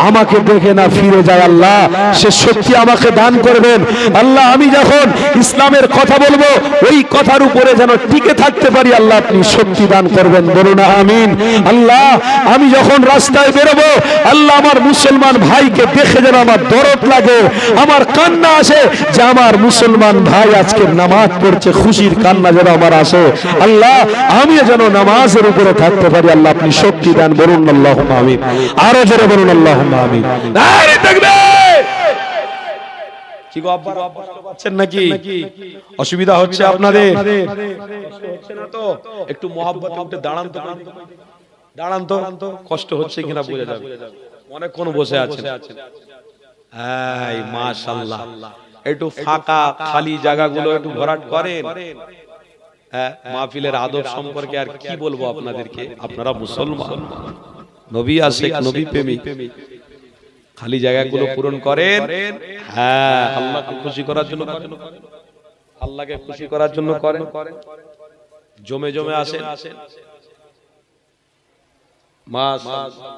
আমাকে দেখে না ফিরে যায়, আল্লাহ সে শক্তি আমাকে দান করবেন। আল্লাহ আমি যখন ইসলামের কথা বলবো, ওই কথার উপরে যেন টিকে থাকতে পারি, আল্লাহ আপনি শক্তি দান করবেন। বলুন আমিন। আল্লাহ আমি যখন রাস্তায় বেরোবো, আল্লাহ আমার মুসলমান ভাইকে দেখে যেন আমার দরদ লাগে, আমার কান্না আসে যে আমার মুসলমান ভাই আজকে নামাজ পড়ছে, খুশির কান্না যেন আমার আসে। আল্লাহ আমি যেন নামাজের উপরে থাকতে পারি, আল্লাহ আপনি শক্তি দেন। বলুন আল্লাহুম্মা আমিন। আরো জোরে বলুন আল্লাহুম্মা আমিন। নারে তাকবীর। কি গো আব্বা, কষ্ট পাচ্ছেন নাকি? অসুবিধা হচ্ছে আপনাদের? কষ্ট হচ্ছে না তো? একটু মহব্বতে উঠে দাঁড়ান তো, দাঁড়ান তো, কষ্ট হচ্ছে কিনা বোঝা যাবে। অনেকক্ষণ বসে আছেন। এই মাশাআল্লাহ, একটু ফাঁকা খালি জায়গাগুলো একটু ভরাট করেন। মাহফিলের আদব সম্পর্কে আর কি বলবো আপনাদেরকে, আপনারা মুসলমান, নবী আশিক, নবী প্রেমিক, খালি জায়গাগুলো পূরণ করেন। হ্যাঁ, আল্লাহকে খুশি করার জন্য করেন, আল্লাহকে খুশি করার জন্য করেন। জমে জমে আসেন। মাশাআল্লাহ,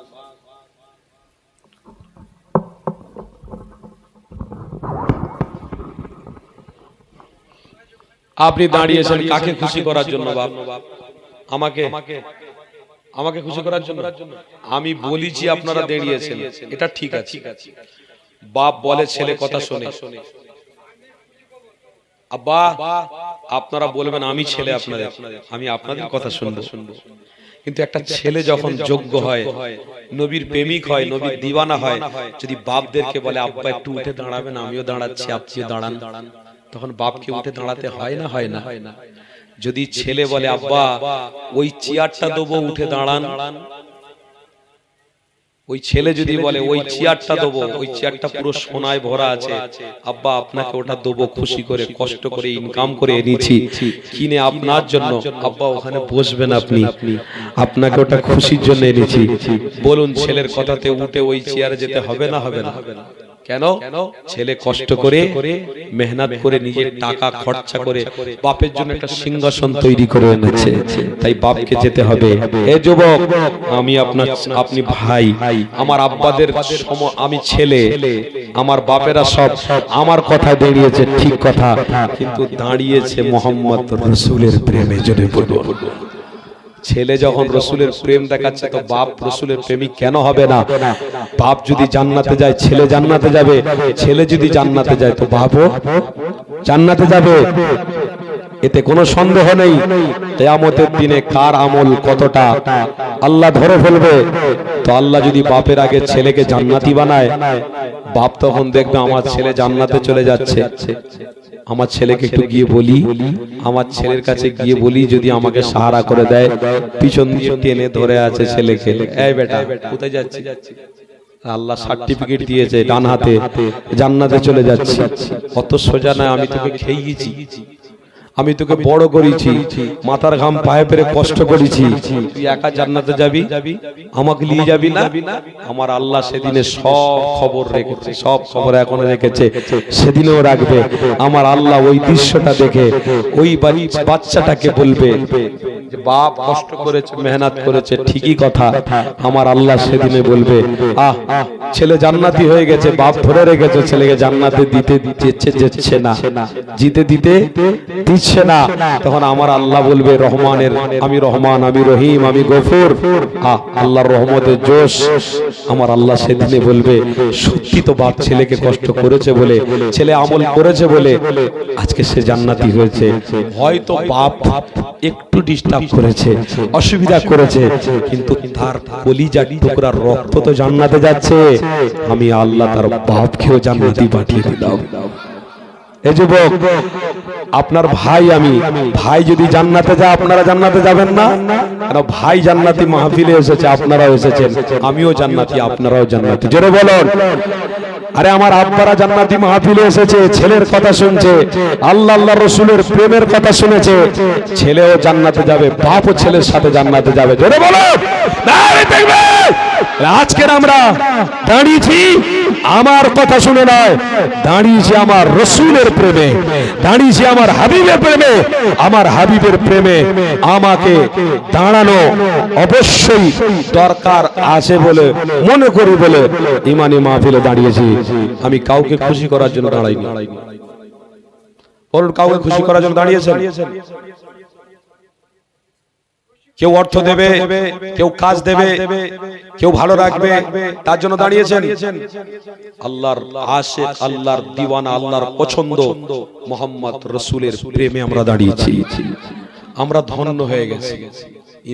আপনি দাঁড়িয়েছেন কাকে খুশি করার জন্য? বাপ আমাকে খুশি করার জন্য। আমি বলেছি আপনারা দাঁড়িয়েছেন, এটা ঠিক আছে। বাপ বলে ছেলে কথা শোনে, আব্বা আপনারা বলবেন আমি ছেলে আপনাদের, আমি আপনাদের কথা শুনবো। কিন্তু একটা ছেলে যখন যোগ্য হয়, নবীর প্রেমিক হয়, নবীর দিওয়ানা হয়, যদি বাপদেরকে বলে আব্বা একটু উঠে দাঁড়াবেন, আমিও দাঁড়াচ্ছি, আপনিও দাঁড়ান, তখন বাপকে উঠে দাঁড়াতে হয় না, হয় না? যদি ছেলে বলে আব্বা ওই চেয়ারটা দেবো, উঠে দাঁড়ান, ওই ছেলে যদি বলে ওই চেয়ারটা দেবো, ওই চেয়ারটা পুরো সোনায় ভরা আছে, আব্বা আপনাকে ওটা দেবো, খুশি করে কষ্ট করে ইনকাম করে এনেছি কিনে আপনার জন্য, আব্বা ওখানে বসবেন আপনি, আপনাকে ওটা খুশির জন্য এনেছি, বলুন ছেলের কথাতে উঠে ওই চেয়ারে যেতে হবে না, হবে না? কেন? ছেলে কষ্ট করে মেহনত করে নিজের টাকা খরচা করে বাপের জন্য একটা সিংহাসন তৈরি করে এনেছে, তাই বাপকে যেতে হবে। এ যুবক, আমি আপনি ভাই, আমার আব্বাদের আমি ছেলে, আমার বাপেরা সব আমার কথা দাঁড়িয়েছে, ঠিক কথা, কিন্তু দাঁড়িয়েছে মোহাম্মদ রসুলের প্রেমে। জোরে বলুন। ছেলে যখন রসুলের প্রেম দেখাচ্ছে তো বাপ রসুলের প্রেমিক কেন হবে না? বাপ যদি জান্নাতে যায় ছেলে জান্নাতে যাবে, ছেলে যদি জান্নাতে যায় তো বাপও জান্নাতে যাবে, এতে কোনো সন্দেহ নেই। কিয়ামতের দিনে কার আমল কতটা আল্লাহ ধরে ফেলবে। তো আল্লাহ যদি বাপের আগে ছেলেকে জান্নাতি বানায়, বাপ তখন দেখবে আমার ছেলে জান্নাতে চলে যাচ্ছে, আমার ছেলেকে একটু গিয়ে বলি, আমার ছেলের কাছে গিয়ে বলি যদি আমাকে সাহারা করে দেয়, পিছন দিয়ে টেনে ধরে আছে ছেলেকে, এই বেটা কোথায় যাচ্ছিস? আল্লাহ সার্টিফিকেট দিয়েছে ডান হাতে, জান্নাতে চলে যাচ্ছি। অত সোজা নয়, আমি তোকে খেয়েছি, আমি তোকে বড় করেছি, মাথার ঘাম পায়ে পেরে কষ্ট করেছি, তুই একা জান্নাতে যাবি, আমাকে নিয়ে যাবি না? আমার আল্লাহ সেদিনে সব খবর রেখেছে, সব খবর এখনো রেখেছে, সেদিনেও রাখবে। আমার আল্লাহ ওই দৃশ্যটা দেখে ওই বাচ্চাটাকে বলবে যে বাপ কষ্ট করেছে, মেহনত করেছে, ঠিকই কথা। আমার আল্লাহ সেদিনে বলবে, আহ ছেলে জান্নাতি হয়ে গেছে, বাপ ধরে রেখেছে ছেলেকে জান্নাতে দিতে দিচ্ছে না, জিতে দিতে দিচ্ছে না। তখন আমার আল্লাহ বলবে রহমানের, আমি রহমান, আমি রহিম, আমি গফুর। আল্লাহর রহমতের জোশ। আমার আল্লাহ সেদিনে বলবে সত্যি তো বাপ ছেলেকে কষ্ট করেছে বলে, ছেলে আমল করেছে বলে আজকে সে জান্নাতি হয়েছে। হয়তো বাপ একটু ডিস্টার্ব করেছে, অসুবিধা করেছে, কিন্তু তার কলিজার টুকরার রক্ত তো জান্নাতে যাচ্ছে। আমি আল্লাহ তার বাপকেও জান্নাতি পাঠিয়ে দিলাম। এই যুবক, আপনার ভাই, আমি ভাই যদি জান্নাতে যায় আপনারা জান্নাতে যাবেন না? কারণ ভাই জান্নাতি মাহফিলে এসেছে, আপনারাও এসেছেন, আমিও জান্নাতি, আপনারাও জান্নাতি। জোরে বলুন। আরে আমার আব্বারা জান্নাতি মাহফিলে এসেছে, ছেলের কথা শুনছে, আল্লাহ আল্লাহ রসুলের প্রেমের কথা শুনেছে, ছেলেও জান্নাতে যাবে, বাপও ছেলের সাথে জান্নাতে যাবে। জোরে বলুন। আজকের আমরা দাঁড়িয়েছি আমার কথা শুনে নয়, দাঁড়িয়েছি আমার রসুলের প্রেমে, দাঁড়িয়েছি আমার হাবিবের প্রেমে। আমার হাবিবের প্রেমে আমাকে দাঁড়ানো অবশ্যই দরকার আছে বলে মনে করি বলে ইমানি মাহফিলে দাঁড়িয়েছি। আমি কাউকে খুশি করার জন্য দাঁড়াইনি। বলুন, কাউকে খুশি করার জন্য দাঁড়িয়েছেন? কেউ অর্থ দেবে, কেউ কাজ দেবে, কেউ ভালো রাখবে, তার জন্য দাঁড়িয়েছেন? আল্লাহর আশিক, আল্লাহর দিওয়ানা, আল্লাহর পছন্দ মুহাম্মদ রাসূলের প্রেমে আমরা দাঁড়িয়েছি। আমরা ধন্য হয়ে গেছি,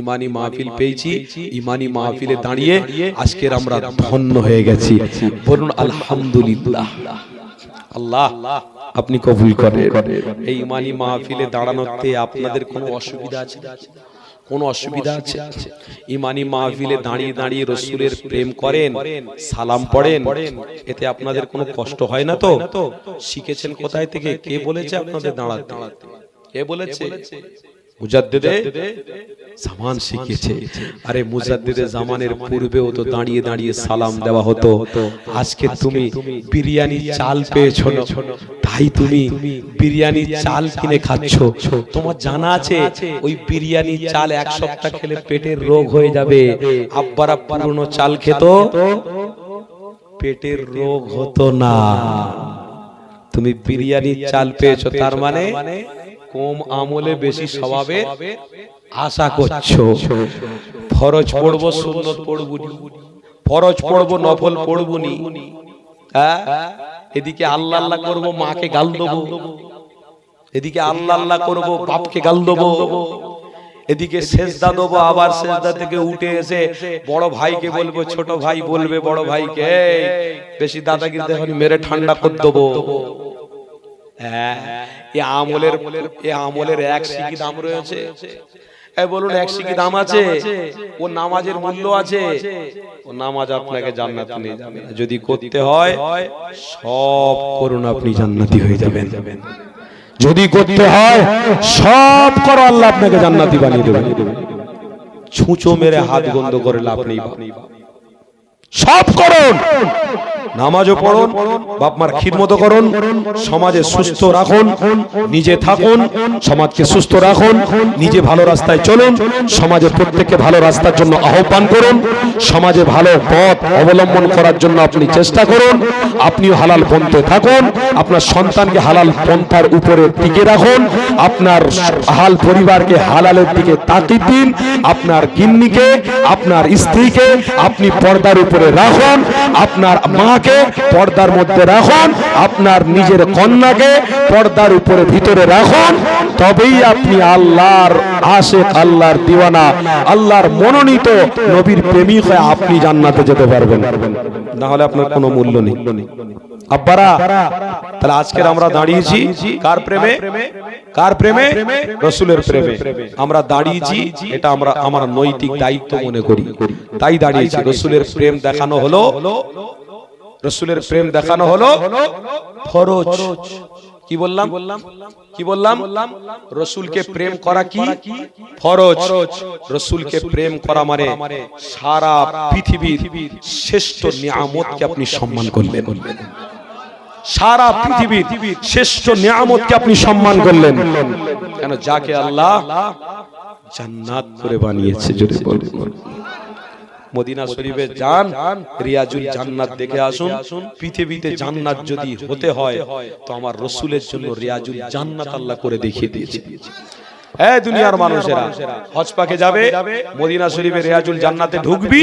ইমানি মাহফিল পেয়েছি, ইমানি মাহফিলে দাঁড়িয়ে আজকের আমরা ধন্য হয়ে গেছি। বলুন আলহামদুলিল্লাহ। আল্লাহ আপনি কবুল করেন। এই ইমানি মাহফিলে দাঁড়ানোতে আপনাদের কোনো অসুবিধা আছে? কোনো অসুবিধা আছে? ইমানি মাহফিলে দাঁড়িয়ে দাঁড়িয়ে রসুলের প্রেম করেন, সালাম পড়েন, এতে আপনাদের কোনো কষ্ট হয় না তো? শিখেছেন কোথায় থেকে? কে বলেছে আপনাদের দাঁড়াতে? কে বলেছে? মুজাদ্দিদে জামান শিখিয়েছে। আরে মুজাদ্দিদে জামানের পূর্বেও তো দাঁড়িয়ে দাঁড়িয়ে সালাম দেওয়া হতো। আজকে তুমি বিরিয়ানি চাল পেয়েছো না, তাই তুমি বিরিয়ানি চাল কিনে খাচ্ছ। তোমার জানা আছে ওই বিরিয়ানি চাল এক সপ্তাহ খেলে পেটের রোগ হয়ে যাবে। আব্বারা পুরনো চাল খেত, পেটের রোগ হতো না। তুমি বিরিয়ানি চাল পেয়েছো, তার মানে কম আমলে বেশি স্বভাবে আশা করছো। ফরজ পড়বো, সুন্নত পড়বো, ফরজ পড়বো, নফল পড়বো নি, এদিকে আল্লাহ আল্লাহ করবো, মাকে গাল দেবো, এদিকে আল্লাহ আল্লাহ করবো, বাপকে গাল দেবো, এদিকে সেজদা দেবো, আবার সেজদা থেকে উঠে এসে বড় ভাইকে বলবো, ছোট ভাই বলবে বড় ভাইকে বেশি দাদাগিরি দেখুন মেরে ঠান্ডা করে দেবো। আমলের এক সিকি দাম রয়েছে। বলুন, এক সিকি দাম আছে? ও নামাজের মূল্য আছে। ও নামাজ আপনাকে জান্নাতে নিয়ে যাবে। যদি করতে হয় সব করুন, আপনি জান্নাতি হয়ে যাবেন। যদি করতে হয় সব করো, আল্লাহ আপনাকে জান্নাতি বানিয়ে দেবেন। ছুঁচো মেরে হাত বন্ধ করে লাভ নেই। সব করুন, নামাজও পড়ুন, বাপ মার খিদমত করুন, সমাজে সুস্থ রাখুন, নিজে থাকুন, সমাজকে সুস্থ রাখুন, নিজে ভালো রাস্তায় চলুন, সমাজের প্রত্যেককে ভালো রাস্তার জন্য আহ্বান করুন, সমাজে ভালো পথ অবলম্বন করার জন্য আপনি চেষ্টা করুন, আপনিও হালাল পন্থে থাকুন, আপনার সন্তানকে হালাল পন্থার উপরে টিকে রাখুন, আপনার হাল পরিবারকে হালালের দিকে তাকিদ দিন, আপনার গিন্নিকে, আপনার স্ত্রীকে আপনি পর্দার উপরে রাখুন, আপনার মাকে পর্দার মধ্যে রাখুন, আপনার নিজের কন্যাকে পর্দার উপরে ভিতরে রাখুন, তবেই আপনি আল্লাহর আশিক, আল্লাহর দিওয়ানা, আল্লাহর মনোনীত নবীর প্রেমিক হয়ে আপনি জান্নাতে যেতে পারবেন, না হলে আপনার কোনো মূল্য নেই। আব্বারা, তাহলে আজকের আমরা দাঁড়িয়েছি কার প্রেমে? কার প্রেমে? রাসূলের প্রেমে আমরা দাঁড়িয়েছি, এটা আমরা আমার নৈতিক দায়িত্ব মনে করি, তাই দাঁড়িয়েছি। রাসূলের প্রেম দেখানো হলো, রাসূলের প্রেম দেখানো হলো ফরজ। কি বললাম? কি বললাম? রাসূলকে প্রেম করা কি ফরজ। রাসূলকে প্রেম করা মানে সারা পৃথিবীর শ্রেষ্ঠ নিয়ামতকে আপনি সম্মান করলেন, সারা পৃথিবীর শ্রেষ্ঠ নিয়ামতকে আপনি সম্মান করলেন। কেন? যাকে আল্লাহ জান্নাত করে বানিয়েছে। যদি মদিনা শরীফে যান, রিয়াজুল জান্নাত দেখে আসুন। পৃথিবীতে জান্নাত যদি হতে হয় তো আমার রাসূলের জন্য রিয়াজুল জান্নাত আল্লাহ করে দেখিয়ে দিয়েছে। এই দুনিয়ার মানুষেরা হজ পাকে যাবে, মদিনা শরীফে রিয়াজুল জান্নাতে ঢুকবি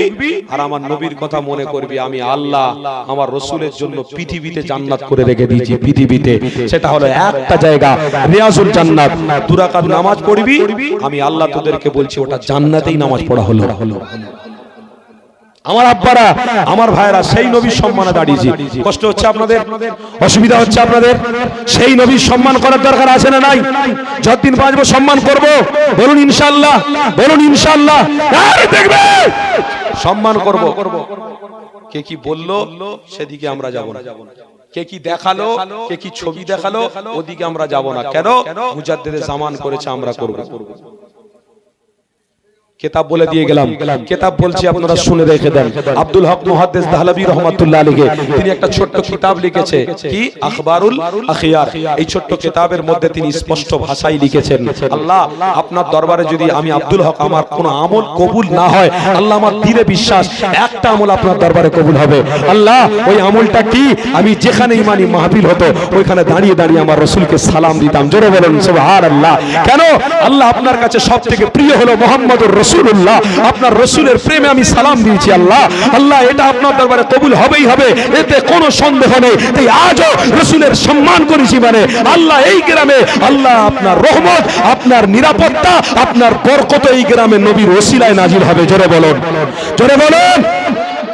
আর আমার নবীর কথা মনে করবি, আমি আল্লাহ আমার রাসূলের জন্য পৃথিবীতে জান্নাত করে রেখে দিয়েছি। পৃথিবীতে সেটা হলো একটা জায়গা, রিয়াজুল জান্নাত। 2 রাকাত নামাজ পড়বি, আমি আল্লাহ তোদেরকে বলছি ওটা জান্নাতেই নামাজ পড়া হলো। আমার আব্বারা, আমার ভাইরা, সেই নবীর সম্মানে দাঁড়িয়েছি। কষ্ট হচ্ছে আপনাদের, অসুবিধা হচ্ছে আপনাদের, সেই নবীর সম্মান করার দরকার আছে না নাই? যতদিন বাঁচবো সম্মান করব, বলুন ইনশাআল্লাহ, বলুন ইনশাআল্লাহ। দেখবে সম্মান করব। কে কি বললো সেদিকে আমরা যাব না, কে কি দেখালো, কে কি ছবি দেখালো ওদিকে আমরা যাব না। কেন? মুজাদ্দিদে জামান করেছে, আমরা করব। কিতাব বলে দিয়ে গেলাম, কিতাব বলছি আপনারা শুনে রেখে দেন। আব্দুল হক মুহাদ্দিস দাহলভী রাহমাতুল্লাহ আলাইহি তিনি একটা ছোট্ট কিতাব লিখেছে, কি? আখবারুল আখিয়ার। এই ছোট্ট কিতাবের মধ্যে তিনি স্পষ্ট ভাষায় লিখেছেন, আল্লাহ আপনার দরবারে যদি আমি আব্দুল হক আমার কোন আমল কবুল না হয়, আল্লাহ আমার দিলে বিশ্বাস একটা আমল আপনার দরবারে কবুল হবে। আল্লাহ ওই আমলটা কি? আমি যেখানে ইমানি মাহফিল হতো ওইখানে দাঁড়িয়ে দাঁড়িয়ে আমার রাসূলকে সালাম দিতাম। জোরে বলেন সুবহানাল্লাহ। কেন? আল্লাহ আপনার কাছে সবথেকে প্রিয় হলো মুহাম্মদুর রাসূলুল্লাহ, আপনার রাসূলের প্রেমে আমি সালাম দিয়েছি। আল্লাহ, আল্লাহ এটা আপনার দরবারে কবুল হবেই হবে, এতে কোনো সন্দেহ নেই। তাই আজও রাসূলের সম্মান করেছি মানে আল্লাহ এই গ্রামে, আল্লাহ আপনার রহমত, আপনার নিরাপত্তা, আপনার বরকত এই গ্রামে নবীর ওসিলায় নাজিল হবে। জোরে বলুন, জোরে বলুন।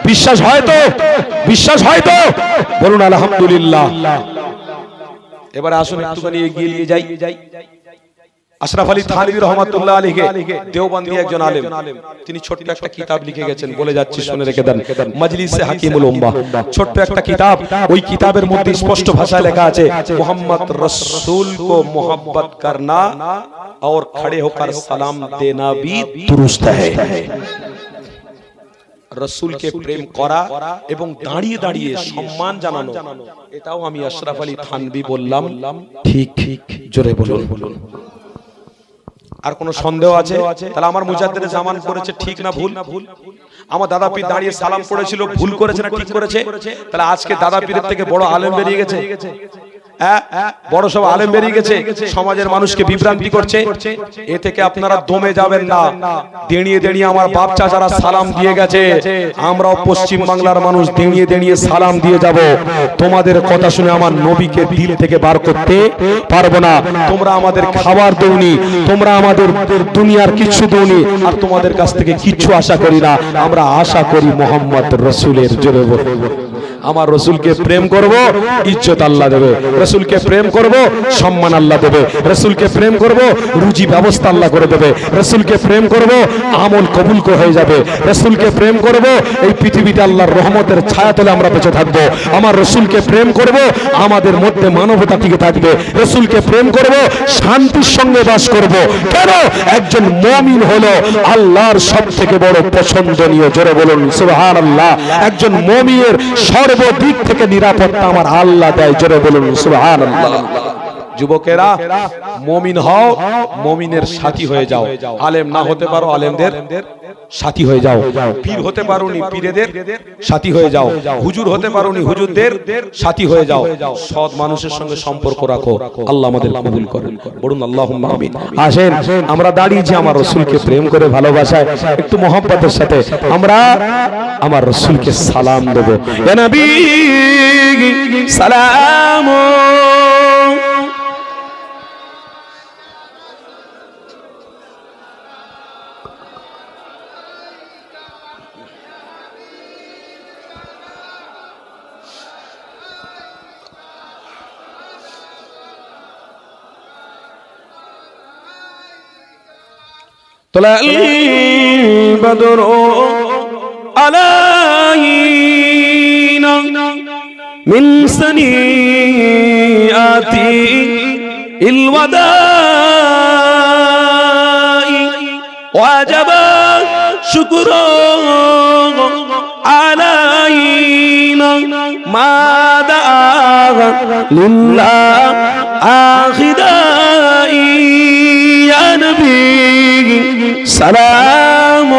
বিশ্বাস হয় তো? বিশ্বাস হয় তো? বলুন আলহামদুলিল্লাহ। এবারে আসুন একটুখানি এগিয়ে নিয়ে যাই। আশরাফ আলী থানভী রহমাতুল্লাহ আলাইহি দেওবন্দি একজন আলেম, তিনি ছোট্ট একটা কিতাব লিখে গেছেন, বলে যাচ্ছি শুনে রেখে দেন। মজলিসে হাকিমুল উম্মাহ, ছোট্ট একটা কিতাব। ওই কিতাবের মধ্যে স্পষ্ট ভাষায় লেখা আছে, মোহাম্মদ রসূল কো মোহব্বত করনা और खड़े होकर सलाम देना भी दुरुस्त है। রসূলকে প্রেম করা এবং দাঁড়িয়ে দাঁড়িয়ে সম্মান জানানো, এটাও আমি আশরাফ আলী থানভী বললাম ঠিক। জোরে বলুন। আর কোন সন্দেহ আছে? তাহলে আমার মুজাদ্দিদে জামান করেছে ঠিক না ভুল? আমার দাদা পীর দাঁড়িয়ে সালাম পড়েছিল, ভুল করেছে না ঠিক করেছে? তাহলে আজকে দাদা পীরের থেকে বড় আলেম বেরিয়ে গেছে, বড় সব আলেম বেরিয়ে গেছে, সমাজের মানুষকে বিভ্রান্তি করছে। এ থেকে আপনারা দমে যাবেন না। দাঁড়িয়ে দাঁড়িয়ে আমার বাপ চাচারা সালাম দিয়ে গেছে, আমরাও পশ্চিম বাংলার মানুষ দাঁড়িয়ে দাঁড়িয়ে সালাম দিয়ে যাব। তোমাদের কথা শুনে আমার নবীকে দিল থেকে বার করতে পারবো না। তোমরা আমাদের খাবার দৌনি, তোমরা আমাদের দুনিয়ার কিচ্ছু দৌনি, আর তোমাদের কাছ থেকে কিচ্ছু আশা করি না। আমরা আশা করি মোহাম্মদ রসূলের। জোরে বলুন। আমার রসুলকে প্রেম করব, ইজ্জত আল্লাহ দেবে। রসুলকে প্রেম করব, সম্মান আল্লাহ দেবে। রসুলকে প্রেম করব, রুজি ব্যবস্থা আল্লাহ করে দেবে। রসুলকে প্রেম করব, আমল কবুল হয়ে যাবে। রসুলকে প্রেম করব, এই পৃথিবীতে আল্লাহর রহমতের ছায়াতলে আমরা বেঁচে থাকবো। আমার রসুলকে প্রেম করব, আমাদের মধ্যে মানবতা টিকে থাকবে। রসুলকে প্রেম করব, শান্তির সঙ্গে বাস করব। কেন? একজন মুমিন হলো আল্লাহর সবথেকে বড় পছন্দনীয়। জোরে বলুন সুবহানাল্লাহ। একজন মুমিনের সর্বদিক থেকে নিরাপত্তা আমার আল্লাহ দেয়। জোরে বলুন সুবহানাল্লাহ। যুবকেরা, মুমিন হও, মুমিনের সাথী হয়ে যাও। আলেম না হতে পারো, আলেমদের সাথী হয়ে যাও। পীর হতে পারোনি, পীরেদের সাথী হয়ে যাও। হুজুর হতে পারোনি, হুজুরদের সাথী হয়ে যাও। সৎ মানুষের সঙ্গে সম্পর্ক রাখো। আল্লাহ আমাদের কবুল করেন। বলুন আল্লাহুম্মা আমিন। আসেন আমরা দাঁড়িয়েছি আমার রাসূলকে প্রেম করে ভালোবাসায়, একটু মহব্বতের সাথে আমরা আমার রাসূলকে সালাম দেব। ইয়া নবী সালাম। طلع البدر علينا من سنيات الوداع وجب شكر علينا ما دعا لله آخدائي يا نبي سلام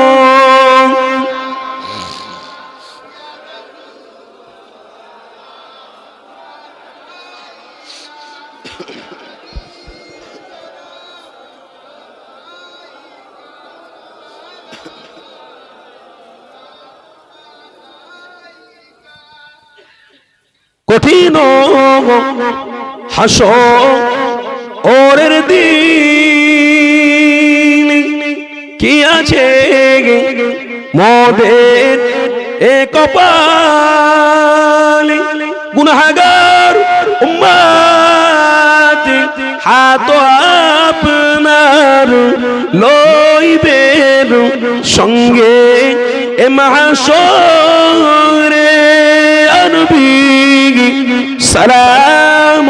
কঠিন হাসরের দিন কি আছে মোদের এ কপালে, গুনাহগার উম্মত হাত আপনার লইবেন সঙ্গে এ মাহশরে। নবী সালাম।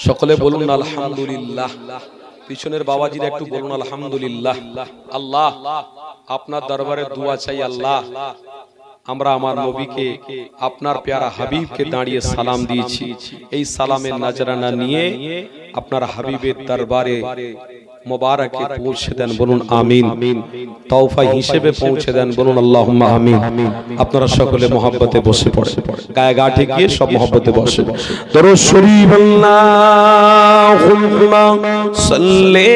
সকলে বলুন আলহামদুলিল্লাহ। পিছনের বাবাজিরা একটু বলুন আলহামদুলিল্লাহ। আল্লাহ আপনার দরবারে দোয়া চাই। আল্লাহ আমরা আমার নবীকে, আপনার প্যারা হাবিবকে দাঁড়িয়ে সালাম দিয়েছি। এই সালামের নজরানা নিয়ে আপনার হাবিবের দরবারে মোবারকে পৌঁছে দেন। বলুন আমিন। তওফা হিসেবে পৌঁছে দেন। বলুন আল্লাহুম্মা আমিন। আপনারা সকলে মহব্বতে বসে পড়ে, গায়ে গা ঠেকিয়ে সব মহব্বতে বসে। দরুদ শরীফ আল্লাহুম্মা সাল্লি